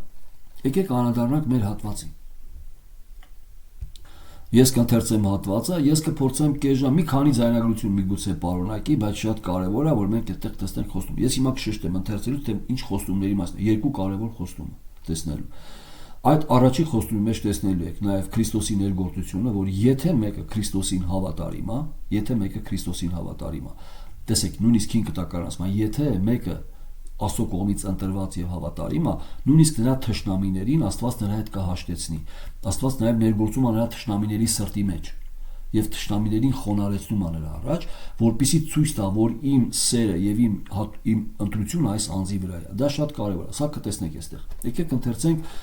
[SPEAKER 1] եկեք անդրադառնանք մեր հատվածին։ Ես կընթերցեմ հատվածը, ես կփորձեմ կես ժամ մի քանի ձայնագրություն միգուցե պարունակի, բայց շատ կարևոր է, որ մենք այդտեղ տեսնենք խոստում։ Ես հիմա կշեշտեմ ընթերցելուց, թե ինչ խոստումների մասն է, երկու կարևոր խոստում տեսնելու։ Այդ առաջի խոստումի մեջ տեսնելու եք նաև Քրիստոսի ներգործությունը, որ եթե մեկը Քրիստոսին հավատարիմ է, տեսեք, նույնիսկ 5 կտակարան ասում, եթե մեկը Աստծո կողմից ընտրված եւ հավատարիմ է, նույնիսկ նրա թշնամիներին Աստված նրա հետ կհաշտեցնի։ Աստված նաեւ ներգործում է նրա թշնամիների սրտի մեջ եւ թշնամիներին խոնարհեցնում է նրա առաջ, որպեսզի ցույց տա, որ իմ սերը եւ իմ ընտրությունը այս անձի վրա է։ Դա շատ կարեւոր է։ Սա կտեսնեք այստեղ։ Եկեք ընթերցենք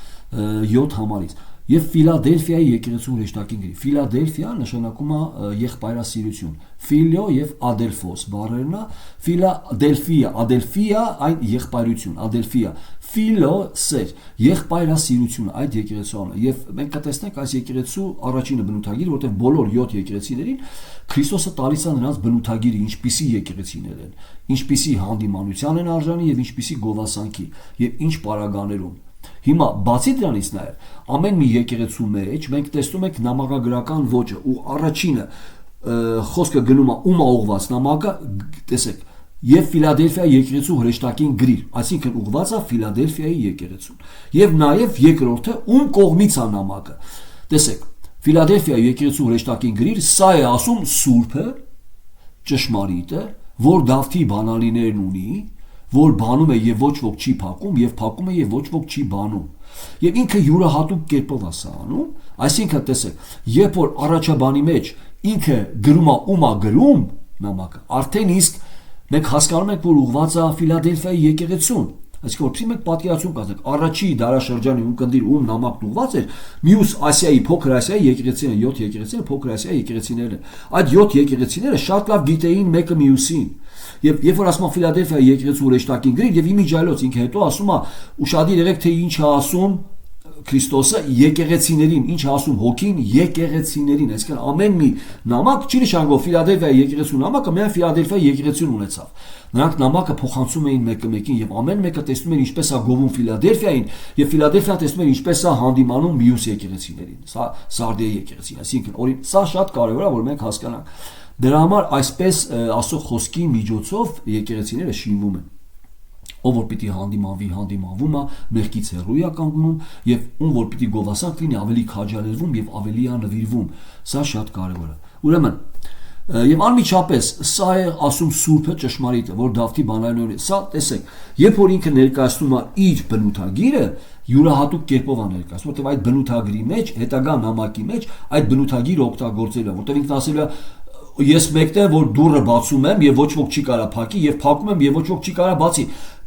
[SPEAKER 1] 7 համարից։ Եվ Ֆիլադելֆիայի եկեղեցու հրեշտակին գրի։ Ֆիլադելֆիա նշանակում է եղբայրասիրություն։ Ֆիլիո եւ ադելֆոս բառերն է։ Ֆիլադելֆիա, ադելֆիա այն եղբայրություն, ադելֆիա։ Ֆիլո սեր, եղբայրասիրություն այդ եկեղեցուանը։ Եվ մենք կտեսնենք այս եկեղեցու առաջինը բնութագիր, որտեղ բոլոր 7 եկեղեցիներին Քրիստոսը տալիս է նրանց բնութագիրը, ինչպիսի եկեղեցիներ են, ինչպիսի հանդիմանության են արժանի եւ ինչպիսի գովասանքի եւ ինչ պարագաներում։ Հիմա բացի դրանից նաև ամեն մի եկեղեցու մեջ մենք տեսնում ենք նամակագրական ոճը ու առաջինը խոսքը գնում է ում է ուղված նամակը, տեսեք, եւ Ֆիլադելֆիայի եկեղեցու հրեշտակին գրիր, այսինքն ուղված է Ֆիլադելֆիայի եկեղեցուն։ Եվ նաև երկրորդը ում կողմից է նամակը։ Տեսեք, Ֆիլադելֆիայի եկեղեցու հրեշտակին գրիր, սա է ասում Սուրբը, ճշմարիտը, որ Դավթի բանալիներն ունի, որ բանում է եւ ոչ ոք չի փակում եւ փակում է եւ ոչ ոք չի բանում։ Եվ ինքը յուրահատուկ կերպով է սա անում, այսինքն տեսեք, երբ որ առաջաբանի մեջ ինքը գրում է ում է գրում նամակը, արդեն իսկ մենք հասկանում ենք, որ ուղված է Ֆիլադելֆիայի եկեղեցուն։ Այսինքն որպես մենք պատկերացում կազմենք, առաջի դարաշրջանի ունկնդիր ում նամակն ուղված էր, մյուս Ասիայի, փոքր Ասիայի եկեղեցիները, 7 եկեղեցիները, փոքր Ասիայի եկեղեցիներն են։ Այդ 7 եկեղեցիները շատ լավ գիտեին մեկը մյուսին։ Եվ երբ որ ասում Ֆիլադելֆիայի եկեղեցու հրեշտակին գրի, եւ իմիջիայլոց ինքը հետո ասում է, ուշադիր եղեք, թե ինչ է ասում Քրիստոսը եկեղեցիներին, ինչ է ասում հոգին եկեղեցիներին, այսինքն ամեն մի նամակ չի նշանակում Ֆիլադելֆիայի եկեղեցու նամակը միայն Ֆիլադելֆիայի եկեղեցուն ունեցավ։ Նրանք նամակը փոխանցում էին մեկը մեկին եւ ամեն մեկը տեսնում էր ինչպես է գովում Ֆիլադելֆիային եւ Ֆիլադելֆիան տեսնում էր ինչպես է հանդիմանում մյուս եկեղեցիներին։ Սա Սարդիի եկեղեցին, այսինքն օրին սա շատ կարեւոր է, որ մենք հասկանանք։ Դրա համար այսպես Աստծո խոսքի միջոցով եկեղեցիները շինվում են։ Ով որ պիտի հանդիմանվի, հանդիմանվում է, մեղքից հեռու է կանգնում եւ ում որ պիտի գովասանք լինի, ավելի քաջալերվում եւ ավելի է նվիրվում։ Սա շատ կարեւոր է։ Ուրեմն եւ անմիջապես սա է ասում Սուրբը ճշմարիտը, որ Դավթի բանալիներն է։ Սա տեսեք, երբ որ ինքը ներկայացնում է իր բնութագիրը, յուրահատուկ կերպով է ներկայացնում, որտեղ այդ բնութագրի մեջ, հետագա նամակի մեջ այդ բնութագիրը օգտագործել է, որտեղ ինքն ասել է ես մեկն եմ, որ դուռը բացում եմ եւ ոչ ոք չի կարա փակի եւ փակում եմ եւ ոչ ոք չի կարա բացի։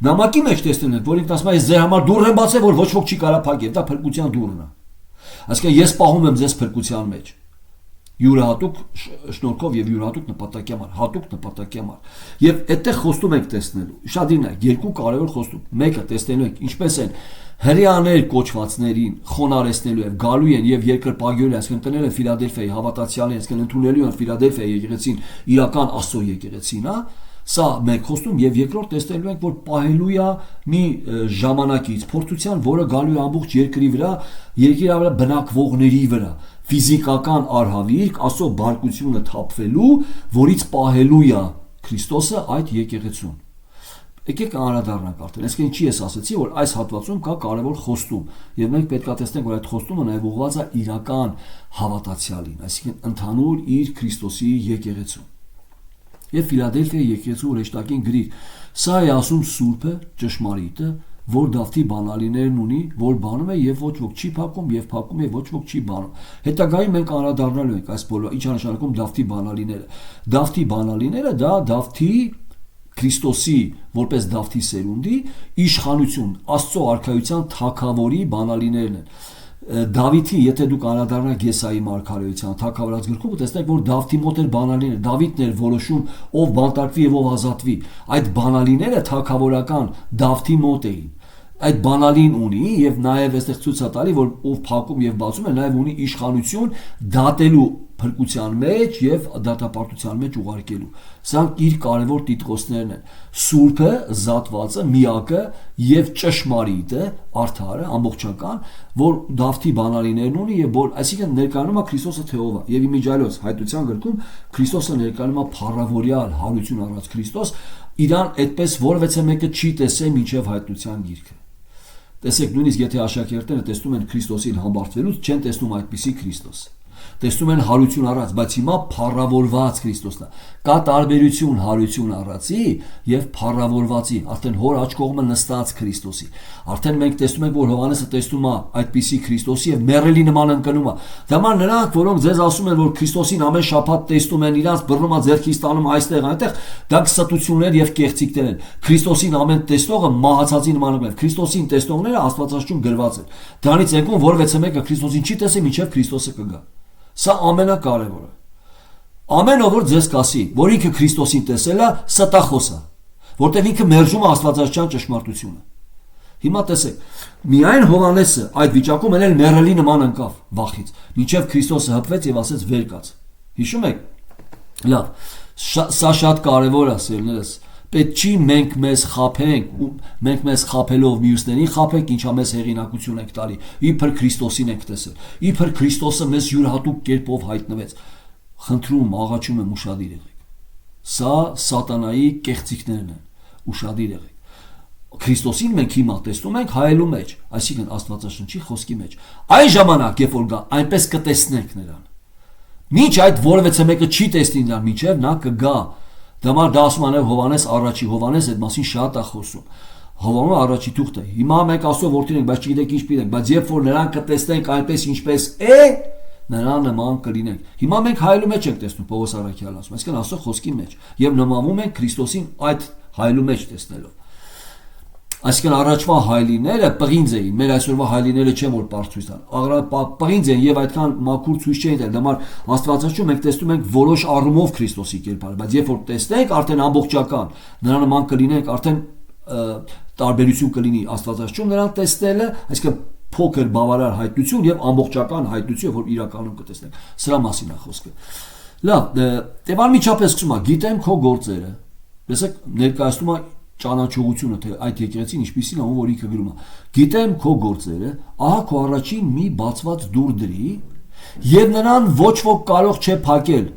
[SPEAKER 1] Նամակի մեջ տեսնում եք, որ ինքն ասում է ես ձեր համար դուռ եմ բացել, որ ոչ ոք չի կարա փակի, դա փրկության դուռն է։ Այսինքն ես պահում եմ ձեզ փրկության մեջ։ Յուրահատուկ շնորհքով եւ յուրահատուկ նպատակի համար, հատուկ նպատակի համար։ Եվ այդտեղ խոստում եք տեսնելու։ Շատ դինա, երկու կարևոր խոստում։ Մեկը տեսնելու եք ինչպես են հрьяաներ կոչվածներին խոնարհեցնելու եւ գալու են եւ երկրպագյորի, այսինքն տնել են Ֆիլադելֆիայի հավատացյալին, այսինքն ընդունելու են Ֆիլադելֆիայի եկեղեցին, իրական Աստծո եկեղեցին, հա։ Սա մեկ խոստում եւ երկրորդ տեսնելու ենք, որ պահելու է մի ժամանակից փորձության, որը գալու է ամբողջ երկրի վրա, երկրի վրա բնակվողների վրա, ֆիզիկական արհավիրք, Աստծո բարկությունը թափվելու, որից պահելու է Քրիստոսը այդ եկեղեցուն։ Եկեք անդրադառնանք արդեն, այսինքն ինչի ես ասացի, որ այս հատվածում կա կարևոր խոստում, եւ մենք պետք է տեսնենք, որ այդ խոստումը նաեւ ուղղված է իրական հավատացյալին, այսինքն ընդհանուր իր Քրիստոսի եկեղեցուն։ Եվ Ֆիլադելֆիայի եկեղեցու հրեշտակին գրիր, սա է ասում Սուրբը, ճշմարիտը, որ Դավթի բանալիներն ունի, որ բանում է եւ ոչ ոք չի փակում եւ փակում է ոչ ոք չի բանում։ Հետագայում մենք անդրադառնալու ենք այս բոլոր, ինչ է նշանակում Դավթի բանալիները։ Դավթի բանալիները դա Դավթի Քրիստոսի որպես Դավթի սերունդի իշխանություն, Աստծո արքայության թագավորի բանալիներն են։ Դավիթի, եթե դուք անդրադառնաք Եսայի մարգարեության թագավորած գրքում, տեսնեք, որ Դավթի մոտ էր բանալիները, Դավիթն էր որոշում ով բանտարկվի եւ ով ազատվի։ Այդ բանալիները թագավորական Դավթի մոտ էին։ Այդ բանալին ունի եւ նաեւ այստեղ ցույց է տալի, որ ով փակում եւ բացում է, նաեւ ունի իշխանություն դատելու փրկության մեջ եւ դատապարտության մեջ ուղարկելու։ Սրանք իր կարևոր տիտղոսներն են։ Սուրբը, զատվածը, միակը եւ ճշմարիտը, արդարը, ամբողջական, որ Դավթի բանալիներն ունի եւ որ, այսինքն ներկայանում է Քրիստոսը Թեովա եւ իմիջիայլոց հայտության գրքում Քրիստոսը ներկայանում է փառավորյալ հարություն առած Քրիստոս, իրան այդպես որևէ մեկը չի տեսել մինչեւ հայտնության գիրքը։ Տեսեք, նույնիսկ եթե աշակերտները տեսնում են Քրիստոսին համբարձվելուց, չեն տեսնում այդպիսի Քրիստոս։ տեսնում են հարություն առած, բայց հիմա փառավորված Քրիստոսն է։ Կա տարբերություն հարություն առածի եւ փառավորվածի, արդեն հոր աջ կողմը նստած Քրիստոսի։ Արդեն մենք տեսնում ենք, որ Հովհաննեսը տեսնում է այդպիսի Քրիստոսի եւ մեռելի նման ընկնում է։ Դեմա նրանք, որոնք ձեզ ասում են, որ Քրիստոսին ամեն շաբաթ տեսնում են, իրանց բռնումա ձեռքից տանում այստեղ այնտեղ, դա կստություններ եւ կեղծիքներ են։ Քրիստոսին ամեն տեսնողը մահացածի նման է։ Քրիստոսին տեսնողները Աստվածաշունչում գրված են։ Դրանից եկում որևէ մեկը Քրիստոսին չի տեսել, մինչեւ Քրիստոսը կգա։ Սա ամենակարևորը։ Ամեն ով որ ձեզ կասի, որ ինքը Քրիստոսին տեսել է, ստախոս է, որտեղ ինքը մերժում է Աստվածաշնչյան ճշմարտությունը։ Հիմա տեսեք, միայն Հովհաննեսը այդ վիճակում էլ մեռելի նման ընկավ վախից, մինչև Քրիստոսը հպվեց եւ ասեց վեր կաց։ Հիշում եք։ Լավ, սա շատ կարևոր է, սիրելիներս։ Պետք չի մենք մեզ խափենք, մենք մեզ խափելով մյուսներին խափենք, ինչա մեզ հեղինակություն եք տալի։ Իբր Քրիստոսին եք տեսել։ Իբր Քրիստոսը մեզ յուրահատուկ կերպով հայտնվեց։ Խնդրում, աղաչում եմ ուշադիր եղեք։ Սա սատանայի կեղծիքներն են։ Ուշադիր եղեք։ Քրիստոսին մենք հիմա տեսնում ենք հայելու մեջ, այսինքն Աստվածաշնչի խոսքի մեջ։ Այն ժամանակ, երբ որ գա, այնպես կտեսնենք նրան։ Մինչ այդ որևէ մեկը չի տեսնի նրան, մինչև նա կգա։ Դամար դա ասում է Հովհաննես առաջի, Հովհաննես այդ մասին շատ է խոսում։ Հովհաննես առաջի թուղթը։ Հիմա մենք Աստծո որդին ենք, բայց չգիտենք ինչ պիտենք, բայց երբ որ նրան կտեսնենք այնպես ինչպես է, նրան նման կլինենք։ Հիմա մենք հայելու մեջ ենք տեսնում Պողոս առաքյալն ասում, այսինքն Աստծո խոսքի մեջ, եւ նմանվում ենք Քրիստոսին այդ հայելու մեջ տեսնելով։ Այսինքն առաջվա հայլիները պղինձ էին, մեր այսօրվա հայլիները չեն որ պարզ ցույց տան։ Պղինձ են եւ այդքան մաքուր ցույց չէին տալ։ Դեմար Աստվածաշունչում մենք տեսնում ենք որոշ առումով Քրիստոսի կերպարը, բայց երբ որ տեսնենք, արդեն ամբողջական նրա նման կլինենք, արդեն տարբերություն կլինի Աստվածաշունչում նրան տեսնելը, այսինքն փոքր բավարար հայտնություն եւ ամբողջական հայտնություն, որ իրականում կտեսնենք։ Սրա մասին է խոսքը։ Լավ, Տեվան միջապես սկսում է, գիտեմ քո գործերը։ Տեսեք, ներկայացնում է ճանաչողությունը, թե այդ եկեղեցին ինչպիսին է, որ ինքը գրում է։ Գիտեմ քո գործերը, ահա քո առաջին մի բացված դուր դրի, եւ նրան ոչ ոք կարող չէ փակել։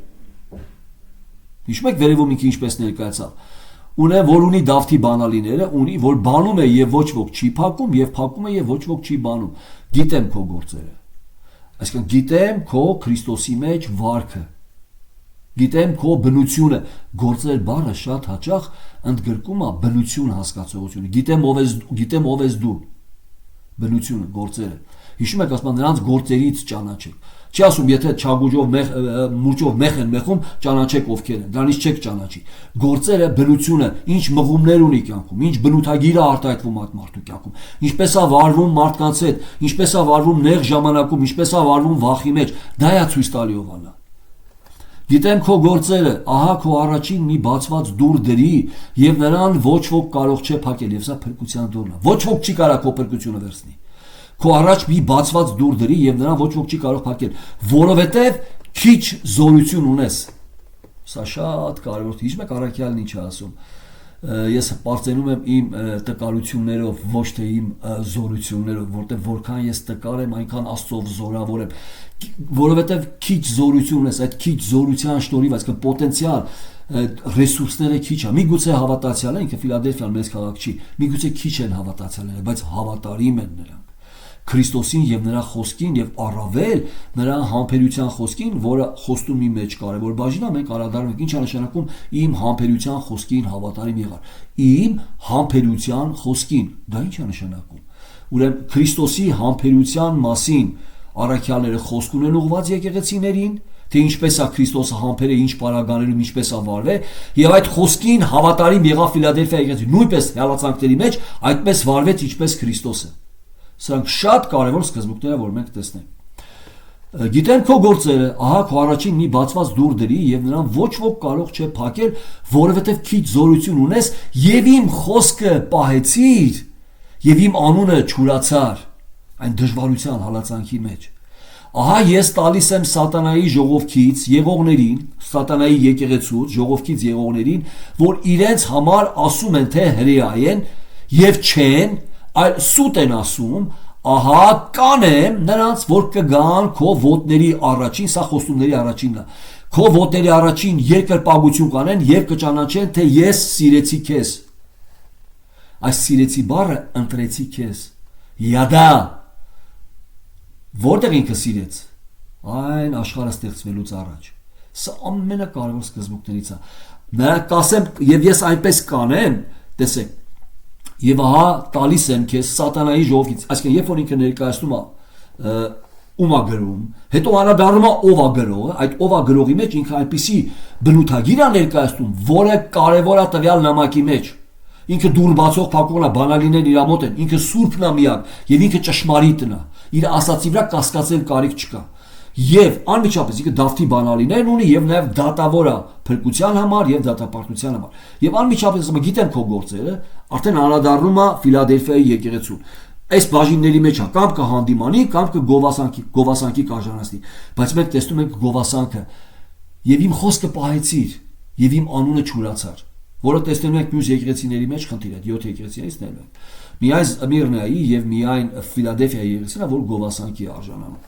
[SPEAKER 1] Հիշում եք վերևում ինքը ինչպես ներկայացավ։ Ունե որ ունի Դավթի բանալիները, ունի որ բանում է եւ ոչ ոք չի փակում եւ փակում է եւ ոչ ոք չի բանում։ Գիտեմ քո գործերը։ Այսինքն գիտեմ քո Քրիստոսի մեջ վարքը։ Գիտեմ քո բնությունը, գործեր բառը շատ հաճախ ընդգրկում է բնություն հասկացողությունը։ Գիտեմ ով ես դու։ Բնությունը, գործերը։ Հիշում եք, ասում նրանց գործերից ճանաչեք։ Չի ասում, եթե չագուջով մուրճով մեղ են մեղում, ճանաչեք ովքեր են։ Դրանից չեք ճանաչի։ Գործերը, բնությունը, ինչ մղումներ ունի կյանքում, ինչ բնութագիր է արտահայտվում այդ մարդու կյանքում, ինչպես է վարվում մարդկանց հետ, ինչպես է վարվում նեղ ժամանակում, ինչպես է վարվում վախի մեջ, դա է ցույց տալի Հովհաննեսը։ Գիտեմ քո գործերը, ահա քո առաջին մի բացված դուր դրի, եւ նրան ոչ ոք կարող չէ փակել, եւ սա փրկության դուռն է։ Ոչ ոք չի կարող քո փրկությունը վերցնի։ Քո առաջ մի բացված դուր դրի, եւ նրան ոչ ոք չի կարող փակել, որովհետեւ քիչ զորություն ունես։ Սա շատ կարևոր է։ Հիշում եք առաքյալն ինչ է ասում։ Ես պարծենում եմ իմ տկարություններով, ոչ թե իմ զորություններով, որտեղ որքան ես տկար եմ, այնքան Աստծով զորավոր եմ, որովհետև քիչ զորություն ես, այդ քիչ զորության շնորհիվ, այսինքն պոտենցիալ ռեսուրսները քիչ է։ Միգուցե հավատացյալը, ինքը Ֆիլադելֆիան մեծ քաղաք չի, միգուցե քիչ են հավատացյալները, բայց հավատարիմ են նրանք Քրիստոսին եւ նրա խոսքին եւ առավել նրա համբերության խոսքին, որը խոստումի մեջ կարևոր բաժին է, մենք անդրադառնում ենք, ինչ է նշանակում իմ համբերության խոսքին հավատարիմ եղար։ Իմ համբերության խոսքին, դա ինչ է նշանակում։ Ուրեմն Քրիստոսի համբերության մասին առաքյալները խոսք ունեն ուղղված եկեղեցիներին, թե ինչպես է Քրիստոսը համբերել, ինչ պարագաներում ինչպես է վարվել, եւ այդ խոսքին հավատարիմ եղավ Ֆիլադելֆիա եկեղեցին, նույնպես հալածանքների մեջ այդպես վարվեց ինչպես Քրիստոսը։ Սրանք շատ կարևոր սկզբունքներ են, որ մենք տեսնենք։ Գիտեմ քո գործերը, ահա քո առաջին մի բացված դուր դրի եւ նրան ոչ ոք կարող չէ փակել, որովհետեւ քիչ զորություն ունես եւ իմ խոսքը պահեցիր եւ իմ անունը չուրացար այն դժվարության հալածանքի մեջ։ Ահա ես տալիս եմ սատանայի ժողովքից եղողներին, սատանայի եկեղեցուց ժողովքից եղողներին, որ իրենց համար ասում են, թե հրեա են եւ չեն, այլ սուտ են ասում, ահա կանեմ նրանց, որ կգան քո ոտների առաջին, սա խոստումների առաջինն է, քո ոտների առաջին երկրպագություն կանեն եւ կճանաչեն, թե ես սիրեցի քեզ։ Այս սիրեցի բառը ընտրեցի քեզ։ Յադա, որտեղ ինքը սիրեց։ այն աշխարհը ստեղծվելուց առաջ։ Սա ամենակարևոր սկզբունքներից է։ Նրանք կասեմ, եւ ես այնպես կանեմ, տեսեք, եւ ահա տալիս եմ քեզ սատանայի ժողովից, այսինքն երբ որ ինքը ներկայացնում է ում է գրում, հետո անդրադառնում է ով է գրողը, այդ ով է գրողի մեջ ինքը այնպիսի բնութագիր է ներկայացնում, որը կարևոր է տվյալ նամակի մեջ։ Ինքը դուր բացող փակողն է, բանալիներն իր մոտ են, ինքը սուրբն է միակ եւ ինքը ճշմարիտն է։ Իր ասացի վրա կասկածել կարիք չկա։ Եվ անմիջապես ինքը Դավթի բանալիներն ունի եւ նաեւ դատավոր է փրկության համար եւ դատապարտության համար։ Եվ անմիջապես ասում գիտեմ քո գործերը, արդեն անդրադառնում է Ֆիլադելֆիայի եկեղեցուն։ Այս բաժինների մեջ է կամ կհանդիմանի, կամ կգովասանքի կարժանացնի, բայց մենք տեսնում ենք գովասանքը եւ իմ խոսքը պահեցիր եւ իմ անունը չուրացար, որը տեսնում ենք մյուս եկեղեցիների մեջ խնդիր է, 7 եկեղեցիներից ներում ենք։ Միայն Սմիրնայի եւ միայն Ֆիլադելֆիայի եկեղեցին է, որ գովասանքի արժանանում։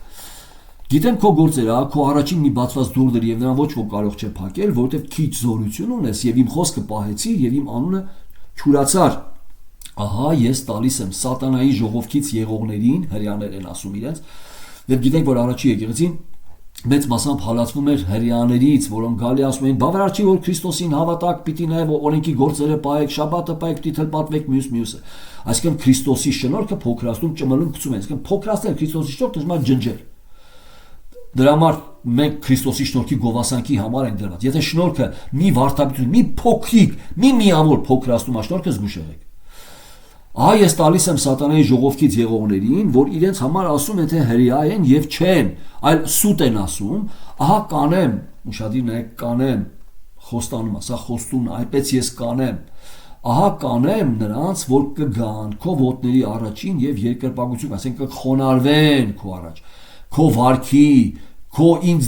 [SPEAKER 1] Գիտեմ քո գործերը, քո առաջին մի բացված դուռ եւ նրան ոչ ոք կարող չէ փակել, որովհետեւ քիչ զորություն ունես եւ իմ խոսքը պահեցիր եւ իմ անունը չուրացար։ Ահա ես տալիս եմ սատանայի ժողովքից եղողներին, հрьяաներ են ասում իրենց, եւ գիտենք որ առաջի եկեղեցին մեծ մասամբ հալածվում էր հрьяաներից, որոնք գալի ասում էին, բավարար չի որ Քրիստոսին հավատաք, պիտի նաեւ օրենքի գործերը պահեք, շաբաթը պահեք, պիտի թլպատվեք մյուսը։ Այսինքն Քրիստոսի շնորհքը փոքրացնում ճմլում գցում են, այսինքն փոքրացնել Քրիստոսի շնորհքը դժվար ջնջել։ Դրա համար մենք Քրիստոսի շնորհքի գովասանքի համար ենք դրված։ Եթե շնորհքը մի վարդապետություն, մի փոքրիկ, մի միավոր փոքրացնում է շնորհքը զգուշեղեք։ Ահա ես տալիս եմ սատանայի ժողովքից եղողներին, որ իրենց համար ասում են թե հрья են եւ չեն, այլ սուտ են ասում, ահա կանեմ, ուշադիր նայեք, կանեմ, խոստանում է, սա խոստումն է, այնպես ես կանեմ, ահա կանեմ նրանց, որ կգան քո ոտների առաջին եւ երկրպագություն, ասենք կխոնարհվեն քո առաջ, քո վարքի, քո ինձ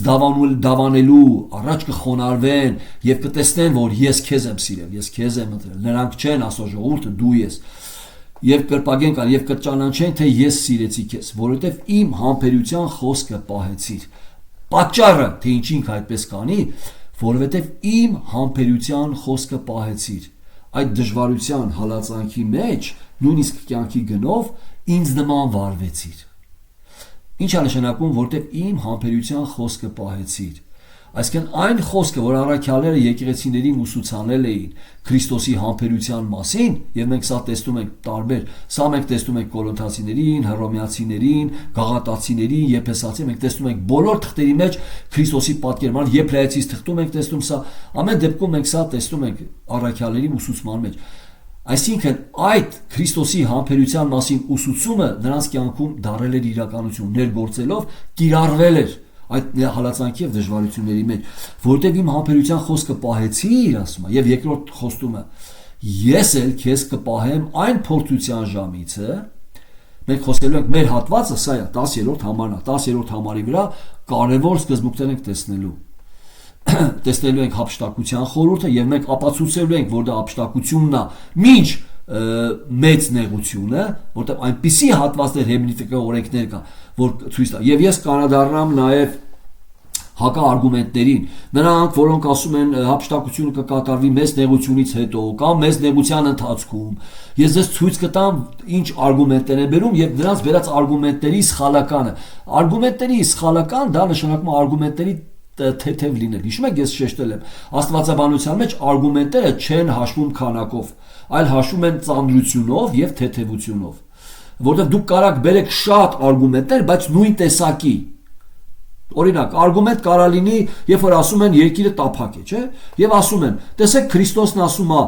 [SPEAKER 1] դավանելու առաջ կխոնարհվեն եւ կտեսնեն, որ ես քեզ եմ սիրել, ես քեզ եմ ընտրել, նրանք չեն ասո ժողովուրդը, դու ես եւ կրպագեն կան եւ կճանաչեն թե ես սիրեցի քեզ, որովհետեւ իմ համբերության խոսքը պահեցիր։ Պատճառը թե ինչին այդպես կանի, որովհետեւ իմ համբերության խոսքը պահեցիր։ Այդ դժվարության հալածանքի մեջ, նույնիսկ կյանքի գնով ինձ նման վարվեցիր։ Ինչ է նշանակում, որովհետեւ իմ համբերության խոսքը պահեցիր։ Այսինքն այն խոսքը, որ առաքյալները եկեղեցիներին ուսուցանել էին Քրիստոսի համբերության մասին, եւ մենք սա տեսնում ենք տարբեր, սա մենք տեսնում ենք Կորինթացիներին, Հռոմեացիներին, Գաղատացիներին, Եփեսացիներին, մենք տեսնում ենք բոլոր թղթերի մեջ Քրիստոսի պատկերման, Եբրայեցից թղթում ենք տեսնում սա, ամեն դեպքում մենք սա տեսնում ենք առաքյալների ուսուցման մեջ։ Այսինքն այդ Քրիստոսի համբերության մասին ուսուցումը նրանց կյանքում դարել էր իրականություն, ներգործելով կիրառվել էր այդ հալածանքի եւ դժվարությունների մեջ, որտեղ իմ համբերության խոսքը պահեցիր, ասում է, եւ երկրորդ խոստումը, ես էլ քեզ կպահեմ այն փորձության ժամիցը, մենք խոսելու ենք մեր հատվածը, սա է 10-րդ համարն է, 10-րդ համարի վրա կարևոր սկզբունքներ ենք տեսնելու ենք հափշտակության խորհուրդը եւ մենք ապացուցելու ենք, որ դա հափշտակությունն է, ինչ մեծ նեղությունը, որտեղ այնպիսի հատվածներ հերմենևտիկայի օրենքներ կա, որ ցույց տա։ Եվ ես կանադառնամ նաև հակաարգումենտներին, նրանք, որոնք ասում են հափշտակությունը կկատարվի մեծ նեղությունից հետո կամ մեծ նեղության ընթացքում։ Ես ձեզ ցույց կտամ ինչ արգումենտներ են բերում եւ նրանց վերած արգումենտների սխալականը։ Արգումենտների սխալական դա նշանակում է արգումենտների թեթև լինել։ Հիշում եք ես շեշտել եմ, աստվածաբանության մեջ արգումենտները չեն հաշվում քանակով, այլ հաշվում են ծանրությունով եւ թեթևությունով, որտեղ դուք կարաք բերեք շատ արգումենտներ, բայց նույն տեսակի։ Օրինակ, արգումենտ կարա լինի, երբ որ ասում են երկիրը տափակ է, չէ՞, եւ ասում են, տեսեք Քրիստոսն ասում է,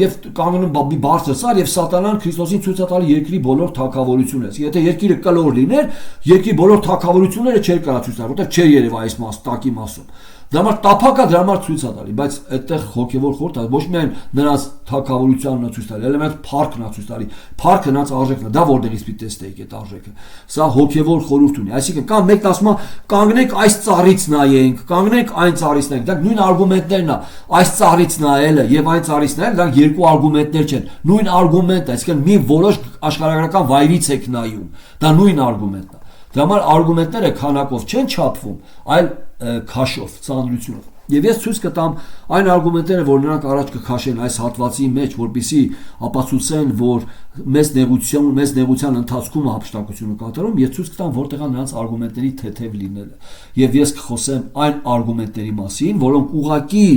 [SPEAKER 1] եւ կանգնում բարձր սար եւ սատանան Քրիստոսին ցույց է տալի երկրի բոլոր թագավորությունները։ Եթե երկիրը կլոր լիներ, երկրի բոլոր թագավորությունները չէր կարա ցույց տալ, որտեղ չէր երևա այս տակի մասում։ Դրա համար տափակը դրա համար ցույց է տալի, բայց այդտեղ հոգեվոր խորհուրդ է, ոչ միայն նրանց թագավորությանն է ցույց տալի, այլ նաև փառքն է ցույց տալի։ Փառքը նրանց արժեքն է, դա որտեղից պիտի տեսնեիք այդ արժեքը։ Սա հոգեվոր խորհուրդ ունի, այսինքն կամ մեկն ասում է կանգնեք այս ծառից նայենք, կանգնենք այն ծառից նայենք, դա նույն արգումենտներն է, այս ծառից նայելը եւ այն ծառից նայելը, դրանք երկու արգումենտներ չեն, նույն արգումենտը, այսինքն մի որոշ աշխարհագրական վայրից եք նայում, դա նույն արգումենտն է։ Դրա համար արգումենտները քանակով չեն չափվում, այլ քաշով, ծանրությունով։ Եվ ես ցույց կտամ այն արգումենտները, որ նրանք առաջ կքաշեն այս հատվածի մեջ, որպեսզի ապացուցեն, որ մեծ նեղության ընթացքում հափշտակությունը կատարում, ես ցույց կտամ որտեղ է նրանց արգումենտների թեթև լինելը։ Եվ ես կխոսեմ այն արգումենտների մասին, որոնք ուղղակի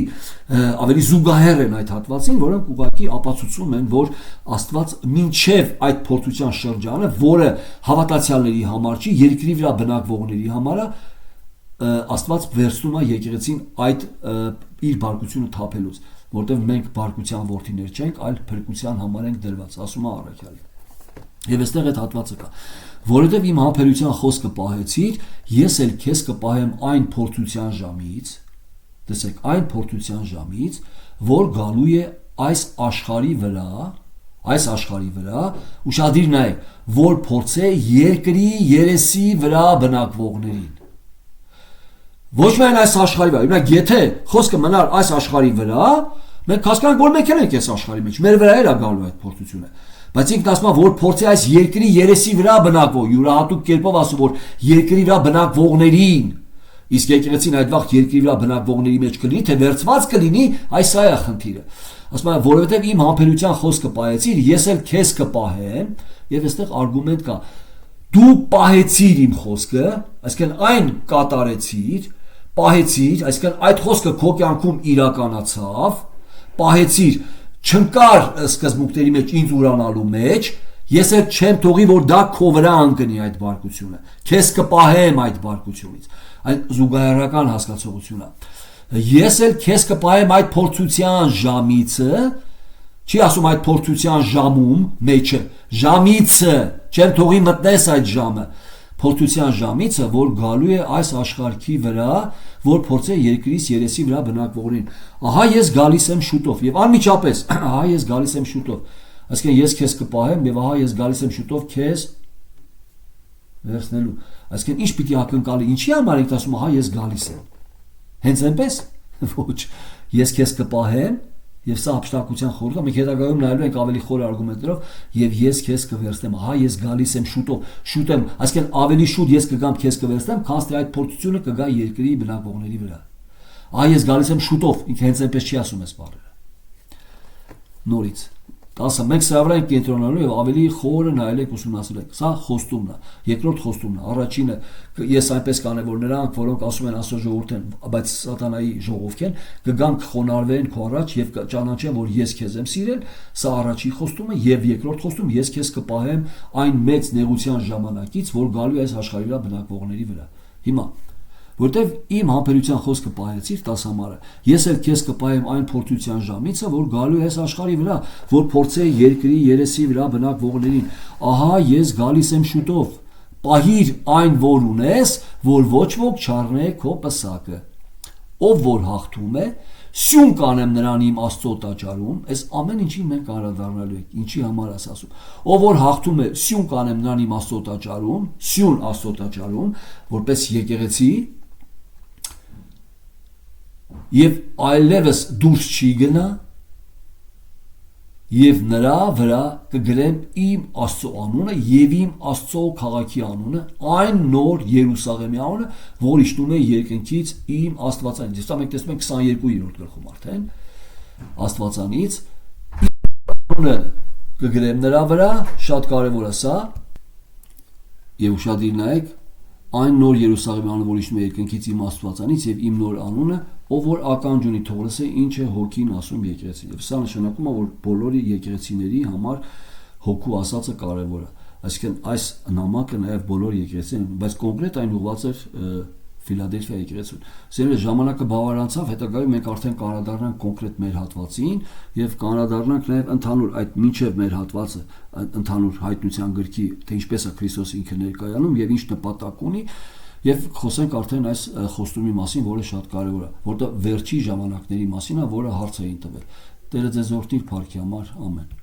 [SPEAKER 1] ավելի զուգահեռ են այդ հատվածին, որոնք ուղղակի ապացուցում են, որ Աստված մինչև այդ փորձության շրջանը, որը հավատացյալների համար չի, երկրի վրա բնակվողների համար է, Աստված վերցնում է եկեղեցին այդ իր բարկությունը թափելուց, որտեղ մենք բարկության որդիներ չենք, այլ փրկության համար ենք դրված, ասում է առաքյալը։ Եվ այստեղ այդ հատվածը կա, որովհետև իմ համբերության խոսքը պահեցիր, ես էլ քեզ կպահեմ այն փորձության ժամից, տեսեք, այն փորձության ժամից, որ գալու է այս աշխարհի վրա, ուշադիր նայեք, որ փորձե երկրի երեսի վրա բնակվողներին։ Ոչ միայն այս աշխարհի վրա, իրանք եթե խոսքը մնար այս աշխարհի վրա, մենք հասկանանք, որ մենք ենք այս աշխարհի մեջ, մեր վրա է գալու այդ փորձությունը։ Բայց ինքն ասում է, որ փորձի այս երկրի երեսի վրա բնակվող, յուրահատուկ կերպով ասում, որ երկրի վրա բնակվողներին, իսկ եկեղեցին այդ վաղ երկրի վրա բնակվողների մեջ կլինի, թե վերծված կլինի, այս է խնդիրը։ Ասում է, որովհետև իմ համբերության խոսքը պահեցիր, ես էլ քեզ կպահեմ, եւ այստեղ արգումենտ կա։ Դու պահեցիր իմ խոսքը, այսինքն այն կատարեցիր, պահեցիր, այսինքն այդ խոսքը քո կյանքում իրականացավ, պահեցիր, չընկար սկզբունքների մեջ ինձ ուրանալու մեջ, ես էլ չեմ թողի, որ դա քո վրա ընկնի այդ բարկությունը, քեզ կպահեմ այդ բարկությունից, այն զուգահեռական հասկացողություն է։ Ես էլ քեզ կպահեմ այդ փորձության ժամիցը, չի ասում այդ փորձության ժամում, մեջը, ժամիցը, չեմ թողի մտնես այդ ժամը, փորձության ժամիցը, որ գալու է այս աշխարհի վրա, որ փորձե երկրից երեսի վրա բնակվողներին։ Ահա ես գալիս եմ շուտով, եւ անմիջապես, ահա ես գալիս եմ շուտով։ Այսինքն ես քեզ կպահեմ եւ ահա ես գալիս եմ շուտով քեզ վերցնելու։ Այսինքն ինչ պիտի ակնկալի, ինչի համար եք ասում, ահա ես գալիս եմ։ Հենց այնպես, ոչ, ես քեզ կպահեմ Եվ սա հափշտակության խորհուրդ է, մենք հետագայում նայելու ենք ավելի խոր արգումենտներով եւ ես քեզ կվերցնեմ, ահա ես գալիս եմ շուտ եմ, այսինքն ավելի շուտ ես կգամ քեզ կվերցնեմ, քան թե այդ փորձությունը կգա երկրի բնակվողների վրա։ Ահա ես գալիս եմ շուտով, ինքը հենց այնպես չի ասում այս բառերը։ Նորից 10 մենք սրա վրա ենք կենտրոնանալու եւ ավելի խորը նայել ենք ուսումնասիրել ենք։ Սա խոստումն է, երկրորդ խոստումն է, առաջինը ես այնպես կանեմ, որ նրանք, որոնք ասում են Աստծո ժողովուրդ են, բայց սատանայի ժողովուրդ են, կգան կխոնարհվեն քո առաջ եւ կճանաչեն, որ ես քեզ եմ սիրել, սա առաջի խոստումը եւ երկրորդ խոստում ես քեզ կպահեմ այն մեծ նեղության ժամանակից, որ գալու է այս աշխարհի վրա բնակվողների վրա։ Հիմա որտեվ իմ համբերության խոսքը պահեցիր 10 համարը, ես էլ քեզ կպահեմ այն փորձության ժամիցը, որ գալու է այս աշխարհի վրա, որ փորձե երկրի երեսի վրա բնակվողներին, ահա ես գալիս եմ շուտով, պահիր այն, որ ունես, որ ոչ ոք չառնե քո պսակը, ով որ հաղթում է, սյուն կանեմ նրան իմ Աստծո տաճարում, այս ամեն ինչին մենք անդրադառնալու ենք, ինչի համար է ասում, ով որ հաղթում է, սյուն կանեմ նրան իմ Աստծո տաճարում, սյուն Աստծո տաճարում, որպես եկեղեցի Եվ այլևս դուրս չի գնա Եվ նրա վրա կգրեմ իմ Աստծո անունը եւ իմ Աստծո քաղաքի անունը, այն նոր Երուսաղեմի անունը, որ իջնում է երկնքից իմ Աստվածանից։ Սա մենք տեսնում ենք 22-րդ գլխում արդեն Աստվածանից անունը կգրեմ նրա վրա, շատ կարեւոր է սա։ Եվ ուշադիր նայեք, այն նոր Երուսաղեմի անունը, որ իջնում է երկնքից իմ Աստվածանից եւ իմ նոր անունը, ով որ ականջ ունի թող լսե ինչ է հոգին ասում եկեղեցին։ Եվ սա նշանակում է, որ բոլորի եկեղեցիների համար հոգու ասածը կարևոր է։ Այսինքն այս նամակը նաեւ բոլոր եկեղեցին, բայց կոնկրետ այն ուղղված էր Ֆիլադելֆիա եկեղեցուն։ Սերունդը ժամանակը բավարանցավ, հետագայում մենք արդեն կանրադառնանք կոնկրետ մեր հատվածին եւ կանրադառնանք նաեւ ընդհանուր այդ մինչեւ մեր հատվածը ընդհանուր հայտնության գրքի, թե ինչպես է Քրիստոս ինքը ներկայանում եւ ինչ նպատակ ունի եւ խոսենք արդեն այս խոստումի մասին, որը շատ կարեւոր է, որտեղ վերջի ժամանակների մասին է, որը հարց էին տվել։ Տերը ձեզ օրհնի, փառքի համար, ամեն։